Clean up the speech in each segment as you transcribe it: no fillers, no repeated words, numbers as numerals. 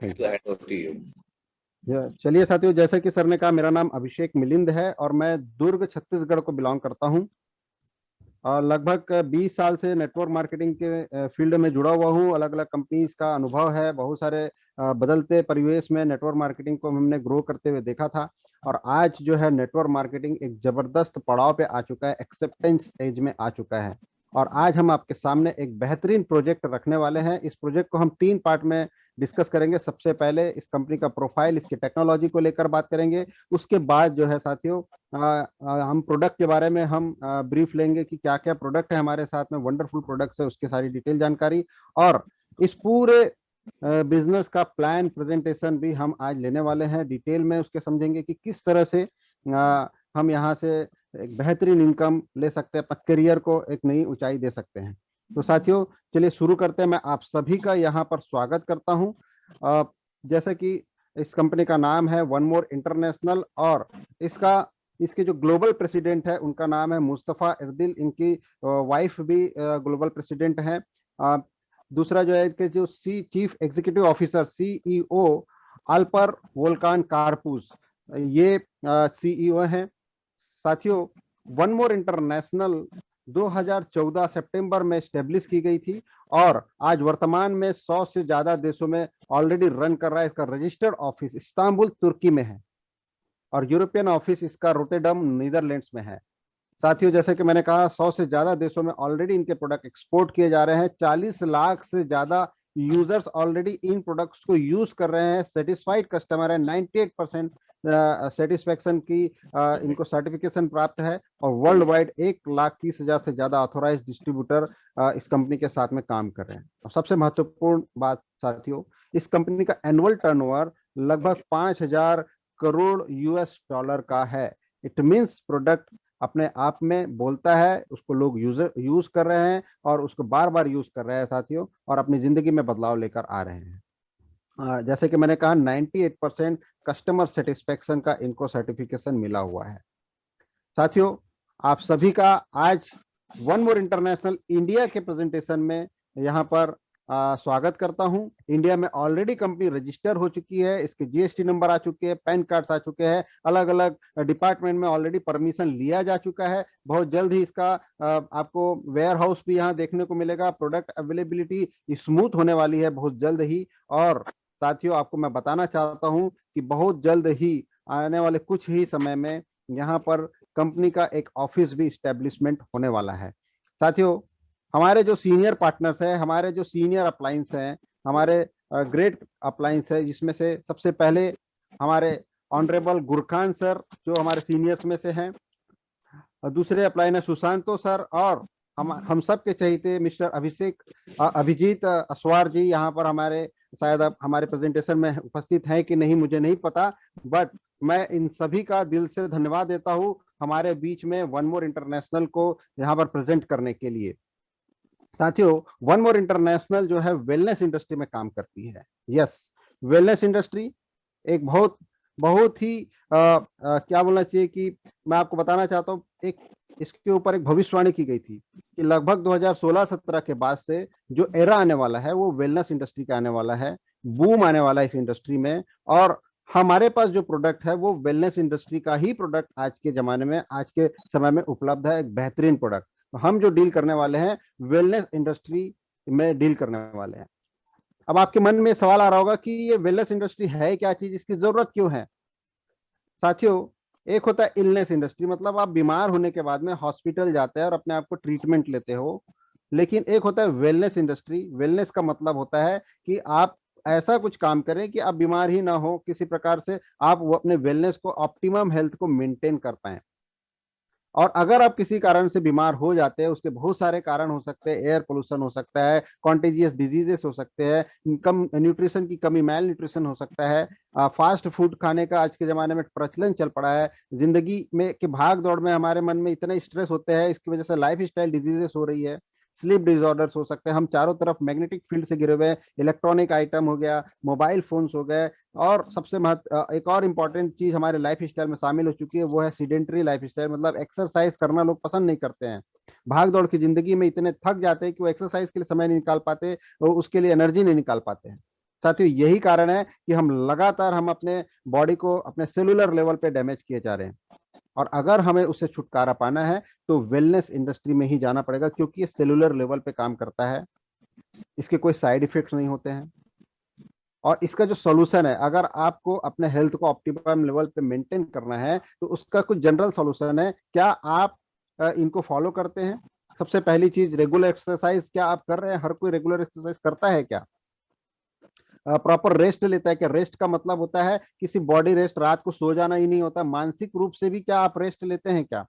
Thank hand over to you. You. चलिए साथियों, जैसे कि सर ने कहा, मेरा नाम अभिषेक मिलिंद है और मैं दुर्ग छत्तीसगढ़ को बिलोंग करता हूं। और लगभग 20 साल से नेटवर्क मार्केटिंग के फील्ड में जुड़ा हुआ हूं। अलग अलग कंपनीज का अनुभव है। बहुत सारे बदलते परिवेश में नेटवर्क मार्केटिंग को हमने ग्रो करते हुए देखा था। और आज जो है नेटवर्क मार्केटिंग एक जबरदस्त पड़ाव पे आ चुका है, एक्सेप्टेंस एज में आ चुका है। और आज हम आपके सामने एक बेहतरीन प्रोजेक्ट रखने वाले हैं। इस प्रोजेक्ट को हम 3 पार्ट में डिस्कस करेंगे। सबसे पहले इस कंपनी का प्रोफाइल, इसकी टेक्नोलॉजी को लेकर बात करेंगे। उसके बाद जो है साथियों, हम प्रोडक्ट के बारे में हम ब्रीफ लेंगे कि क्या क्या प्रोडक्ट है हमारे साथ में, वंडरफुल प्रोडक्ट्स है, उसकी सारी डिटेल जानकारी। और इस पूरे बिजनेस का प्लान प्रेजेंटेशन भी हम आज लेने वाले हैं। डिटेल में उसके समझेंगे कि किस तरह से हम यहाँ से एक बेहतरीन इनकम ले सकते हैं, अपना करियर को एक नई ऊंचाई दे सकते हैं। तो साथियों, चलिए शुरू करते हैं। मैं आप सभी का यहाँ पर स्वागत करता हूँ। जैसे कि इस कंपनी का नाम है वन मोर इंटरनेशनल, और इसके जो ग्लोबल प्रेसिडेंट है उनका नाम है मुस्तफा इरदिल। इनकी वाइफ भी ग्लोबल प्रेसिडेंट है। दूसरा जो है कि जो chief executive officer CEO Alper Volkan Karpuz, ये सीईओ हैं। साथियों, वन मोर इंटरनेशनल 2014 सितंबर में स्टेब्लिश की गई थी और आज वर्तमान में 100 से ज्यादा देशों में ऑलरेडी रन कर रहा है। इसका रजिस्टर्ड ऑफिस इस्तांबुल तुर्की में है और यूरोपियन ऑफिस इसका रोटेडम नीदरलैंड्स में है। साथियों, जैसे कि मैंने कहा, 100 से ज्यादा देशों में ऑलरेडी इनके प्रोडक्ट एक्सपोर्ट किए जा रहे हैं। 40 लाख से ज्यादा यूजर्स ऑलरेडी इन प्रोडक्ट्स को यूज कर रहे हैं। सेटिस्फाइड कस्टमर है, 98% सेटिस्फेक्शन की इनको सर्टिफिकेशन प्राप्त है। और वर्ल्ड वाइड 1,30,000 से ज्यादा ऑथोराइज डिस्ट्रीब्यूटर इस कंपनी के साथ में काम कर रहे हैं। और सबसे महत्वपूर्ण बात साथियों, इस कंपनी का एनुअल टर्नओवर लगभग 5,000 करोड़ यूएस डॉलर का है। इट मीन्स प्रोडक्ट अपने आप में बोलता है, उसको लोग यूज कर रहे हैं और उसको बार बार यूज कर रहे हैं साथियों, और अपनी जिंदगी में बदलाव लेकर आ रहे हैं। जैसे कि मैंने कहा, 98% कस्टमर सेटिस्फेक्शन का इनको सर्टिफिकेशन मिला हुआ है। साथियों, आप सभी का आज वन मोर इंटरनेशनल इंडिया के प्रेजेंटेशन में यहाँ पर स्वागत करता हूं। इंडिया में ऑलरेडी कंपनी रजिस्टर हो चुकी है, इसके जीएसटी नंबर आ चुके हैं, पैन कार्ड आ चुके हैं, अलग अलग डिपार्टमेंट में ऑलरेडी परमिशन लिया जा चुका है। बहुत जल्द ही इसका आपको वेयर हाउस भी यहाँ देखने को मिलेगा। प्रोडक्ट अवेलेबिलिटी स्मूथ होने वाली है बहुत जल्द ही। और साथियों, आपको मैं बताना चाहता हूँ कि बहुत जल्द ही आने वाले कुछ ही समय में यहाँ पर कंपनी का एक ऑफिस भी इस्टेब्लिशमेंट होने वाला है। साथियों, हमारे जो सीनियर पार्टनर्स हैं, हमारे जो सीनियर अप्लायंस हैं, हमारे ग्रेट अप्लायंस है, जिसमें से सबसे पहले हमारे ऑनरेबल गुरखान सर जो हमारे सीनियर्स में से हैं। दूसरे अप्लायन है सुशांतो सर, और हम सब के चहेते मिस्टर अभिजीत अस्वार जी यहाँ पर हमारे शायद अब हमारे प्रेजेंटेशन में उपस्थित हैं कि नहीं मुझे नहीं पता, बट मैं इन सभी का दिल से धन्यवाद देता हूँ हमारे बीच में वन मोर इंटरनेशनल को यहाँ पर प्रेजेंट करने के लिए। साथियों, वन मोर इंटरनेशनल जो है वेलनेस इंडस्ट्री में काम करती है। यस, वेलनेस इंडस्ट्री एक बहुत बहुत ही क्या बोलना चाहिए कि मैं आपको बताना चाहता हूँ, एक इसके ऊपर एक भविष्यवाणी की गई थी कि लगभग 2016-17 के बाद से जो एरा आने वाला है वो वेलनेस इंडस्ट्री का आने वाला है। बूम आने वाला है इस इंडस्ट्री में। और हमारे पास जो प्रोडक्ट है वो वेलनेस इंडस्ट्री का ही प्रोडक्ट आज के जमाने में, आज के समय में उपलब्ध है, एक बेहतरीन प्रोडक्ट। तो हम जो डील करने वाले हैं वेलनेस इंडस्ट्री में डील करने वाले हैं। अब आपके मन में सवाल आ रहा होगा कि ये वेलनेस इंडस्ट्री है क्या चीज, इसकी जरूरत क्यों है। साथियों, एक होता है इलनेस इंडस्ट्री, मतलब आप बीमार होने के बाद में हॉस्पिटल जाते हैं और अपने आप को ट्रीटमेंट लेते हो। लेकिन एक होता है वेलनेस इंडस्ट्री। वेलनेस का मतलब होता है कि आप ऐसा कुछ काम करें कि आप बीमार ही ना हो, किसी प्रकार से आप वो अपने वेलनेस को, ऑप्टिमम हेल्थ को मेंटेन कर पाए। और अगर आप किसी कारण से बीमार हो जाते हैं, उसके बहुत सारे कारण हो सकते हैं। एयर पोल्यूशन हो सकता है, कॉन्टेजियस डिजीजेस हो सकते हैं, कम न्यूट्रिशन की कमी, मैल न्यूट्रिशन हो सकता है, फास्ट फूड खाने का आज के जमाने में प्रचलन चल पड़ा है। जिंदगी में के भाग दौड़ में हमारे मन में इतने स्ट्रेस होते हैं, इसकी वजह से लाइफ स्टाइल डिजीजेस हो रही है, स्लीप डिसऑर्डर्स हो सकते हैं। हम चारों तरफ मैग्नेटिक फील्ड से घिरे हुए हैं, इलेक्ट्रॉनिक आइटम हो गया, मोबाइल फोन्स हो गए, और सबसे एक और इम्पॉर्टेंट चीज हमारे लाइफ स्टाइल में शामिल हो चुकी है, वो है सीडेंटरी लाइफ स्टाइल। मतलब एक्सरसाइज करना लोग पसंद नहीं करते हैं। भाग दौड़ की जिंदगी में इतने थक जाते हैं कि वो एक्सरसाइज के लिए समय नहीं निकाल पाते, वो उसके लिए एनर्जी नहीं निकाल पाते हैं। साथियों यही कारण है कि हम अपने बॉडी को अपने सेलुलर लेवल पे डैमेज किए जा रहे हैं, और अगर हमें उससे छुटकारा पाना है तो वेलनेस इंडस्ट्री में ही जाना पड़ेगा, क्योंकि ये सेलुलर लेवल पे काम करता है, इसके कोई साइड इफेक्ट्स नहीं होते हैं। और इसका जो सॉल्यूशन है, अगर आपको अपने हेल्थ को ऑप्टिमम लेवल पे मेंटेन करना है तो उसका कुछ जनरल सॉल्यूशन है। क्या आप इनको फॉलो करते हैं? सबसे पहली चीज, रेगुलर एक्सरसाइज क्या आप कर रहे हैं? हर कोई रेगुलर एक्सरसाइज करता है क्या? प्रॉपर रेस्ट लेता है क्या? रेस्ट का मतलब होता है किसी बॉडी रेस्ट, रात को सो जाना ही नहीं होता, मानसिक रूप से भी क्या आप रेस्ट लेते हैं क्या?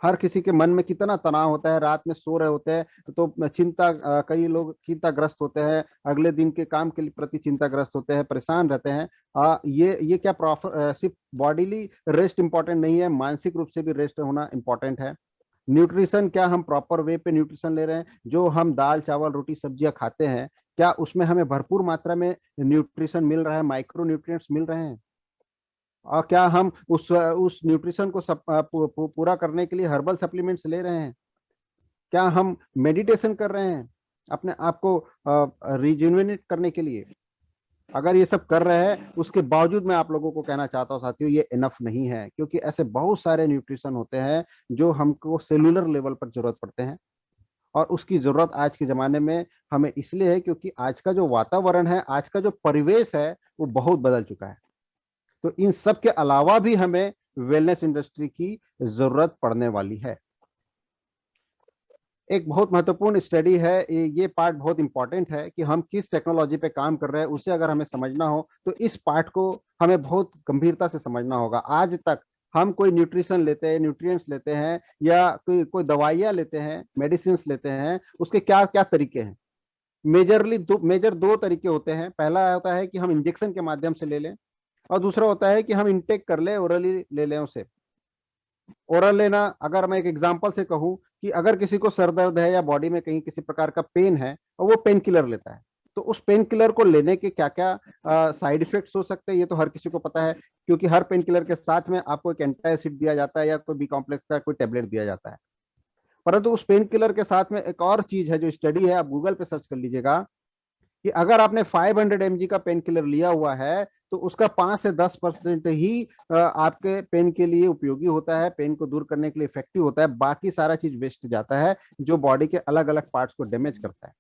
हर किसी के मन में कितना तनाव होता है, रात में सो रहे होते हैं तो चिंता, कई लोग चिंताग्रस्त होते हैं, अगले दिन के काम के प्रति चिंताग्रस्त होते हैं, परेशान रहते हैं। ये क्या प्रॉपर सिर्फ बॉडीली रेस्ट इंपॉर्टेंट नहीं है, मानसिक रूप से भी रेस्ट होना इंपॉर्टेंट है। न्यूट्रिशन, क्या हम प्रॉपर वे पे न्यूट्रिशन ले रहे हैं? जो हम दाल चावल रोटी सब्जियां खाते हैं, क्या उसमें हमें भरपूर मात्रा में न्यूट्रिशन मिल रहा है, माइक्रो न्यूट्रिएंट्स मिल रहे हैं? और क्या हम उस न्यूट्रिशन को पूरा करने के लिए हर्बल सप्लीमेंट्स ले रहे हैं? क्या हम मेडिटेशन कर रहे हैं अपने आप को रिजुविनेट करने के लिए? अगर ये सब कर रहे हैं, उसके बावजूद मैं आप लोगों को कहना चाहता हूँ साथियों, ये इनफ नहीं है, क्योंकि ऐसे बहुत सारे न्यूट्रिशन होते हैं जो हमको सेलुलर लेवल पर जरूरत पड़ते हैं। और उसकी जरूरत आज के जमाने में हमें इसलिए है क्योंकि आज का जो वातावरण है, आज का जो परिवेश है, वो बहुत बदल चुका है। तो इन सब के अलावा भी हमें वेलनेस इंडस्ट्री की जरूरत पड़ने वाली है। एक बहुत महत्वपूर्ण स्टडी है, ये पार्ट बहुत इंपॉर्टेंट है कि हम किस टेक्नोलॉजी पे काम कर रहे हैं, उसे अगर हमें समझना हो तो इस पार्ट को हमें बहुत गंभीरता से समझना होगा। आज तक हम कोई न्यूट्रिशन लेते हैं, न्यूट्रिएंट्स लेते हैं, या कोई दवाइयाँ लेते हैं, मेडिसिन लेते हैं, उसके क्या क्या तरीके हैं? मेजर दो तरीके होते हैं। पहला होता है कि हम इंजेक्शन के माध्यम से ले लें, और दूसरा होता है कि हम इनटेक कर ले, ओरली ले लें उसे। ओरल लेना, अगर मैं एक एग्जांपल से कहूँ कि अगर किसी को सर दर्द है या बॉडी में कहीं किसी प्रकार का पेन है और वो पेन किलर लेता है, तो उस पेन किलर को लेने के क्या क्या साइड इफेक्ट्स हो सकते हैं, ये तो हर किसी को पता है, क्योंकि हर पेन किलर के साथ में आपको एक एंटासिड दिया जाता है या कोई बी कॉम्प्लेक्स का कोई टेबलेट दिया जाता है। परंतु उस पेन किलर के साथ में एक और चीज है, जो स्टडी है, आप गूगल पे सर्च कर लीजिएगा, कि अगर आपने 500 mg का पेन किलर लिया हुआ है तो उसका 5 से 10% ही आपके पेन के लिए उपयोगी होता है, पेन को दूर करने के लिए इफेक्टिव होता है। बाकी सारा चीज वेस्ट जाता है, जो बॉडी के अलग अलग पार्ट्स को डैमेज करता है।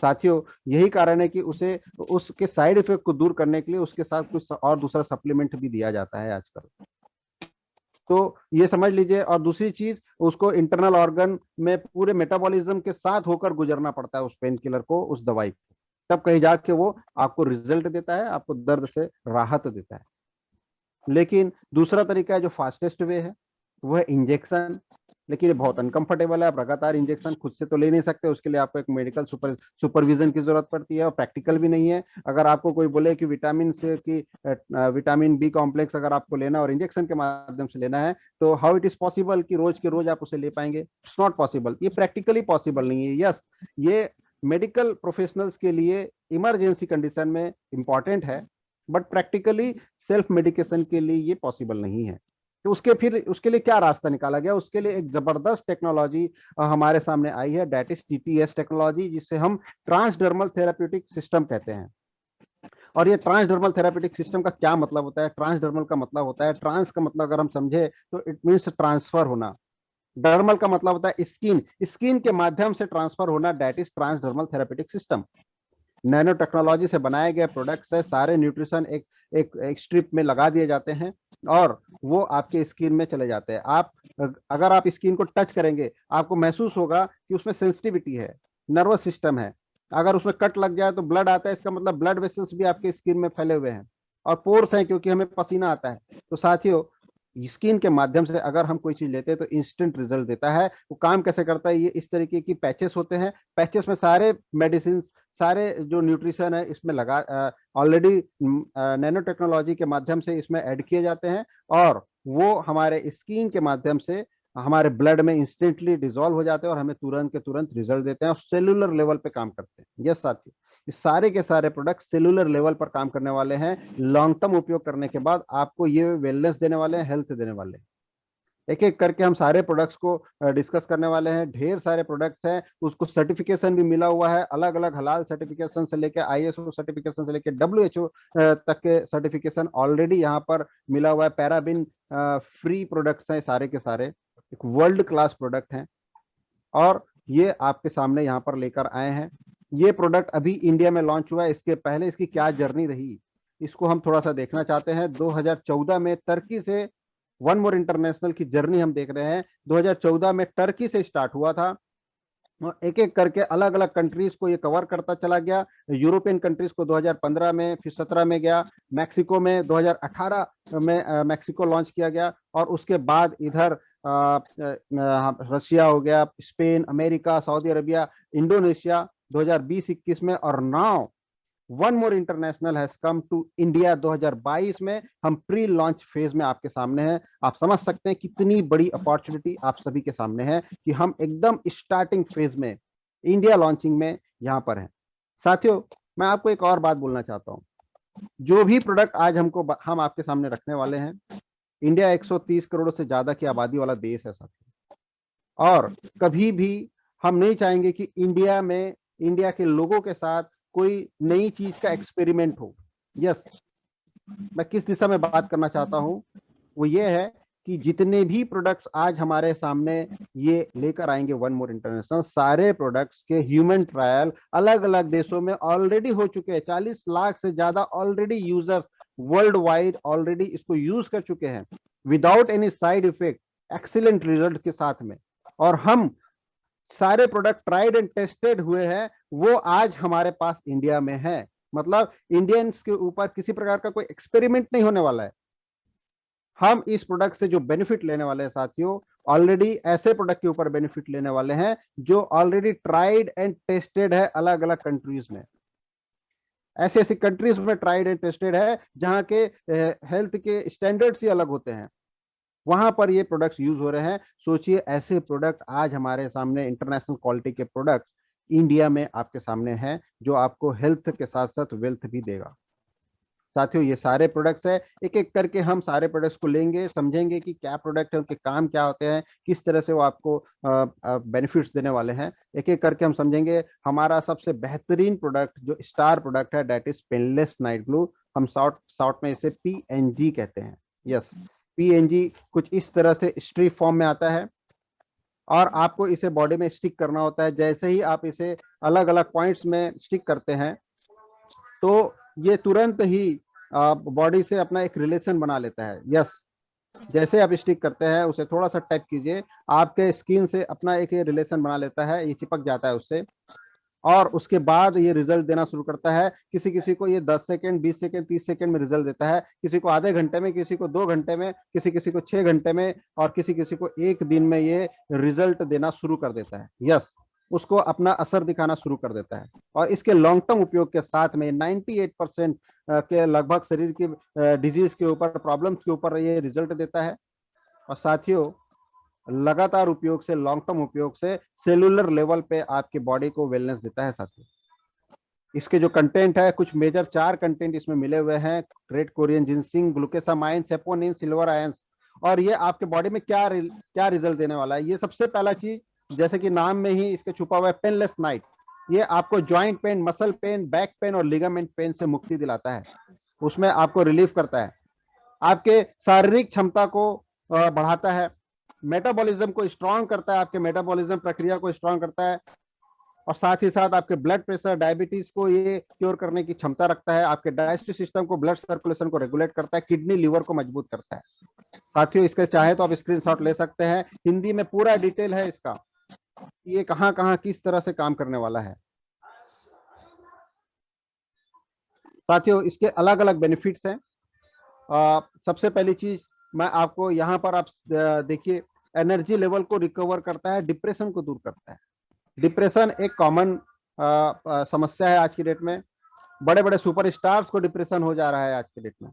साथियों यही कारण है कि उसे उसके साइड इफेक्ट को दूर करने के लिए उसके साथ कुछ और दूसरा सप्लीमेंट भी दिया जाता है आजकल। तो ये समझ लीजिए। और दूसरी चीज, उसको इंटरनल ऑर्गन में पूरे मेटाबॉलिज्म के साथ होकर गुजरना पड़ता है उस पेन किलर को, उस दवाई को, तब कहीं जाके वो आपको रिजल्ट देता है, आपको दर्द से राहत देता है। लेकिन दूसरा तरीका है जो फास्टेस्ट वे है, वो है इंजेक्शन। लेकिन ये बहुत अनकंफर्टेबल है, आप लगातार इंजेक्शन खुद से तो ले नहीं सकते, उसके लिए आपको एक मेडिकल सुपरविजन की जरूरत पड़ती है, और प्रैक्टिकल भी नहीं है। अगर आपको कोई बोले कि विटामिन बी कॉम्प्लेक्स अगर आपको लेना और इंजेक्शन के माध्यम से लेना है, तो हाउ इट इज पॉसिबल कि रोज के रोज आप उसे ले पाएंगे? इट्स नॉट पॉसिबल, ये प्रैक्टिकली पॉसिबल नहीं है। यस, ये मेडिकल प्रोफेशनल्स के लिए इमरजेंसी कंडीशन में इंपॉर्टेंट है, बट प्रैक्टिकली सेल्फ मेडिकेशन के लिए ये पॉसिबल नहीं है। तो उसके लिए क्या रास्ता निकाला गया? उसके लिए एक जबरदस्त टेक्नोलॉजी हमारे सामने आई है, दैट इज टीटीएस टेक्नोलॉजी, जिसे हम ट्रांसडर्मल थेराप्यूटिक सिस्टम कहते हैं। और ये ट्रांसडर्मल थेराप्यूटिक सिस्टम का क्या मतलब होता है? ट्रांसडर्मल का मतलब होता है, ट्रांस का मतलब अगर हम समझे तो इट मीन्स ट्रांसफर होना, डर्मल का मतलब होता है स्किन, स्किन के माध्यम से ट्रांसफर होना, that is transdermal therapeutic system. Nano technology से बनाए गए प्रोडक्ट्स है, सारे न्यूट्रिशन एक स्ट्रिप में लगा दिए जाते हैं और वो आपके स्किन में चले जाते हैं। आप अगर आप स्किन को टच करेंगे, आपको महसूस होगा कि उसमें सेंसिटिविटी है, नर्वस सिस्टम है। अगर उसमें कट लग जाए तो ब्लड आता है, इसका मतलब ब्लड वेसल्स भी आपके स्किन में फैले हुए हैं, और पोर्स हैं क्योंकि हमें पसीना आता है। तो साथियों, स्किन के माध्यम से अगर हम कोई चीज लेते हैं तो इंस्टेंट रिजल्ट देता है। वो काम कैसे करता है? ये इस तरीके की पैचेस होते हैं, पैचेस में सारे मेडिसिन, सारे जो न्यूट्रिशन है इसमें लगा ऑलरेडी नैनो टेक्नोलॉजी के माध्यम से इसमें ऐड किए जाते हैं, और वो हमारे स्किन के माध्यम से हमारे ब्लड में इंस्टेंटली डिजोल्व हो जाते हैं और हमें तुरंत के तुरंत रिजल्ट देते हैं, और सेलुलर लेवल पे काम करते हैं। यस साथियों, ये सारे के सारे प्रोडक्ट सेलुलर लेवल पर काम करने वाले हैं। लॉन्ग टर्म उपयोग करने के बाद आपको ये वेलनेस देने वाले हैं, हेल्थ देने वाले हैं। एक एक करके हम सारे प्रोडक्ट्स को डिस्कस करने वाले हैं। ढेर सारे प्रोडक्ट्स हैं, उसको सर्टिफिकेशन भी मिला हुआ है, अलग अलग हलाल सर्टिफिकेशन से लेके ISO सर्टिफिकेशन से लेके WHO तक के सर्टिफिकेशन ऑलरेडी यहाँ पर मिला हुआ है। पैराबिन फ्री प्रोडक्ट्स हैं सारे के सारे, एक वर्ल्ड क्लास प्रोडक्ट हैं, और ये आपके सामने यहाँ पर लेकर आए हैं। ये प्रोडक्ट अभी इंडिया में लॉन्च हुआ है, इसके पहले इसकी क्या जर्नी रही इसको हम थोड़ा सा देखना चाहते हैं। 2014 में टर्की से वन मोर इंटरनेशनल की जर्नी हम देख रहे हैं। 2014 में टर्की से स्टार्ट हुआ था, एक एक करके अलग अलग कंट्रीज को ये कवर करता चला गया। यूरोपियन कंट्रीज को 2015 में, फिर 17 में गया। मैक्सिको में 2018 में मैक्सिको लॉन्च किया गया, और उसके बाद इधर रशिया हो गया, Spain, America, Saudi Arabia, Indonesia 2020-21 में, और now one more international has come to India 2022 में। हम प्री लॉन्च फेज में आपके सामने हैं। आप समझ सकते हैं कितनी बड़ी अपॉर्चुनिटी आप सभी के सामने है कि हम एकदम स्टार्टिंग फेज में इंडिया लॉन्चिंग में यहाँ पर हैं। साथियों, मैं आपको एक और बात बोलना चाहता हूँ। जो भी प्रोडक्ट आज हम आपके सामने रखने वाले हैं, इंडिया 130 करोड़ से ज्यादा की आबादी वाला देश है साथियों, और कभी भी हम नहीं चाहेंगे कि इंडिया के लोगों के साथ कोई नई चीज का एक्सपेरिमेंट हो। यस, मैं किस दिशा में बात करना चाहता हूं, वो ये है कि जितने भी प्रोडक्ट्स आज हमारे सामने ये लेकर आएंगे वन मोर इंटरनेशनल, सारे प्रोडक्ट्स के ह्यूमन ट्रायल अलग अलग देशों में ऑलरेडी हो चुके हैं। 40 लाख से ज्यादा already users world wide already इसको यूज कर चुके हैं without any side effect, excellent result के साथ में। और हम सारे प्रोडक्ट ट्राइड एंड टेस्टेड हुए हैं, वो आज हमारे पास इंडिया में है। मतलब इंडियंस के ऊपर किसी प्रकार का कोई एक्सपेरिमेंट नहीं होने वाला है। हम इस प्रोडक्ट से जो बेनिफिट लेने वाले हैं साथियों, ऑलरेडी ऐसे प्रोडक्ट के ऊपर बेनिफिट लेने वाले हैं जो ऑलरेडी ट्राइड एंड टेस्टेड है अलग अलग कंट्रीज में। ऐसी ऐसी कंट्रीज में ट्राइड एंड टेस्टेड है जहां के हेल्थ के स्टैंडर्ड्स ही अलग होते हैं, वहां पर ये प्रोडक्ट्स यूज हो रहे हैं। सोचिए, ऐसे प्रोडक्ट आज हमारे सामने, इंटरनेशनल क्वालिटी के प्रोडक्ट इंडिया में आपके सामने हैं, जो आपको हेल्थ के साथ साथ वेल्थ भी देगा। साथियों, ये सारे प्रोडक्ट्स है, एक एक करके हम सारे प्रोडक्ट्स को लेंगे, समझेंगे कि क्या प्रोडक्ट है, उनके काम क्या होते हैं, किस तरह से वो आपको बेनिफिट्स देने वाले हैं। एक एक करके हम समझेंगे। हमारा सबसे बेहतरीन प्रोडक्ट जो स्टार प्रोडक्ट है, that is painless night glue. हम शॉर्ट में इसे PNG कहते हैं। यस, PNG कुछ इस तरह से स्ट्रिप फॉर्म में आता है, और आपको इसे बॉडी में स्टिक करना होता है। जैसे ही आप इसे अलग अलग पॉइंट्स में स्टिक करते हैं, तो ये तुरंत ही बॉडी से अपना एक रिलेशन बना लेता है। यस, जैसे आप स्टिक करते हैं, उसे थोड़ा सा टैप कीजिए, आपके स्किन से अपना एक रिलेशन बना लेता है, ये चिपक जाता है उससे, और उसके बाद ये रिजल्ट देना शुरू करता है। किसी किसी को ये 10 सेकेंड, 20 सेकेंड, 30 सेकेंड में रिजल्ट देता है, किसी को आधे घंटे में, किसी को 2 घंटे में, किसी किसी को 6 घंटे में, और किसी किसी को 1 दिन में ये रिजल्ट देना शुरू कर देता है। यस, उसको अपना असर दिखाना शुरू कर देता है। और इसके लॉन्ग टर्म उपयोग के साथ में 98% के लगभग शरीर की डिजीज के ऊपर, प्रॉब्लम्स के ऊपर ये रिजल्ट देता है। और साथियों, लगातार उपयोग से, लॉन्ग टर्म उपयोग से सेलुलर लेवल पे आपकी बॉडी को वेलनेस देता है। साथियों, इसके जो कंटेंट है, कुछ मेजर 4 कंटेंट इसमें मिले हुए हैं: great Korean ginseng, glucosamine, saponin, silver ions. और ये आपके बॉडी में क्या रिजल्ट देने वाला है, ये सबसे पहला चीज, जैसे कि नाम में ही इसके छुपा हुआ है, पेनलेस नाइट। ये आपको joint pain, muscle pain, back pain और लिगामेंट पेन से मुक्ति दिलाता है, उसमें आपको रिलीफ करता है, आपके शारीरिक क्षमता को बढ़ाता है, मेटाबॉलिज्म को स्ट्रांग करता है, आपके मेटाबॉलिज्म प्रक्रिया को स्ट्रांग करता है, और साथ ही साथ आपके ब्लड प्रेशर, डायबिटीज को ये क्योर करने की क्षमता रखता है, आपके डाइजेस्टिव सिस्टम को, ब्लड सर्कुलेशन को रेगुलेट करता है, किडनी लिवर को मजबूत करता है। साथियों, इसके चाहे तो आप स्क्रीनशॉट ले सकते हैं, हिंदी में पूरा डिटेल है इसका, ये कहां कहां किस तरह से काम करने वाला है। साथियों, इसके अलग अलग बेनिफिट्स हैं। सबसे पहली चीज मैं आपको यहाँ पर, आप देखिए, एनर्जी लेवल को रिकवर करता है, डिप्रेशन को दूर करता है। डिप्रेशन एक कॉमन समस्या है आज की डेट में। बड़े बड़े सुपरस्टार्स को डिप्रेशन हो जा रहा है आज की डेट में।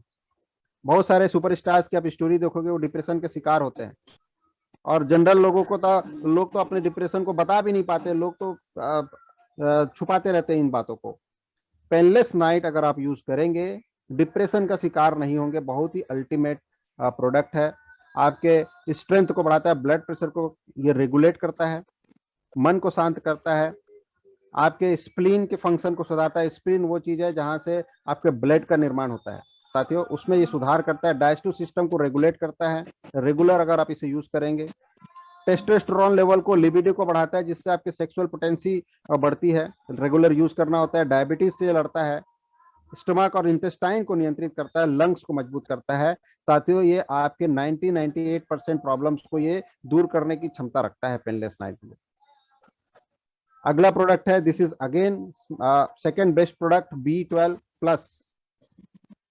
बहुत सारे सुपरस्टार्स की आप स्टोरी देखोगे, वो डिप्रेशन के शिकार होते हैं, और जनरल लोगों को तो, लोग तो अपने डिप्रेशन को बता भी नहीं पाते, लोग तो छुपाते रहते हैं इन बातों को। पेनलेस नाइट अगर आप यूज करेंगे, डिप्रेशन का शिकार नहीं होंगे। बहुत ही अल्टीमेट प्रोडक्ट है। आपके स्ट्रेंथ को बढ़ाता है, ब्लड प्रेशर को ये रेगुलेट करता है, मन को शांत करता है, आपके स्प्लीन के फंक्शन को सुधारता है। स्प्लीन वो चीज है जहां से आपके ब्लड का निर्माण होता है साथियों, उसमें ये सुधार करता है। डाइजेस्टिव सिस्टम को रेगुलेट करता है रेगुलर अगर आप इसे यूज करेंगे। टेस्टोस्टेरोन लेवल को, लिबिडो को बढ़ाता है, जिससे आपकी सेक्सुअल पोटेंसी बढ़ती है, रेगुलर यूज करना होता है। डायबिटीज से लड़ता है, स्टमक और इंटेस्टाइन को नियंत्रित करता है, लंग्स को मजबूत करता है साथियों। ये आपके 98% प्रॉब्लम्स को ये दूर करने की क्षमता रखता है पेनलेस नाइट में। अगला प्रोडक्ट है, this is again second best product, B12 plus.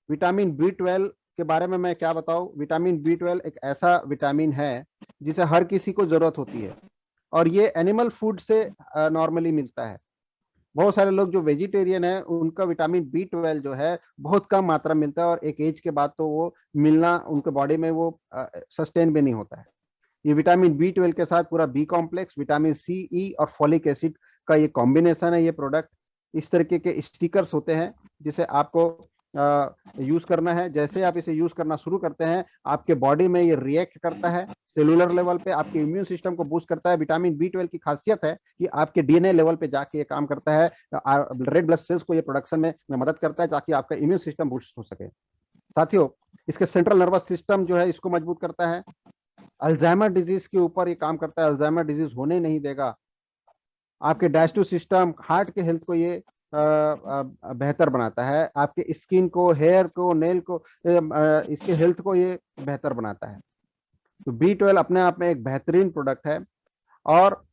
Vitamin B12 के बारे में मैं क्या बताऊं। विटामिन B12 एक ऐसा विटामिन है जिसे हर किसी को जरूरत होती है, और ये एनिमल फूड से नॉर्मली मिलता है। बहुत सारे लोग जो वेजिटेरियन है उनका विटामिन B12 जो है बहुत कम मात्रा में मिलता है, और एक एज के बाद तो वो मिलना उनके बॉडी में वो सस्टेन भी नहीं होता है। ये विटामिन B12 के साथ पूरा B complex, vitamin C, E और फॉलिक एसिड का ये कॉम्बिनेशन है। ये प्रोडक्ट इस तरीके के स्टिकर्स होते हैं जिसे आपको यूज करना है। जैसे आप इसे यूज करना शुरू करते हैं, आपके बॉडी में ये रिएक्ट करता है सेलुलर लेवल पे, आपके इम्यून सिस्टम को बूस्ट करता है। विटामिन B12 की खासियत है कि आपके DNA लेवल पे जाके ये काम करता है, रेड ब्लड सेल्स को ये प्रोडक्शन में मदद करता है ताकि आपका इम्यून सिस्टम बूस्ट हो सके साथियों। इसके सेंट्रल नर्वस सिस्टम जो है इसको मजबूत करता है। अल्जाइमर डिजीज के ऊपर ये काम करता है, अल्जाइमर डिजीज होने नहीं देगा। आपके डाइजेस्टिव सिस्टम, हार्ट के हेल्थ को ये बेहतर बनाता है। आपके स्किन को, हेयर को, नेल को, इसके हेल्थ को ये बेहतर बनाता है। तो B12 अपने आप में एक बेहतरीन प्रोडक्ट है, और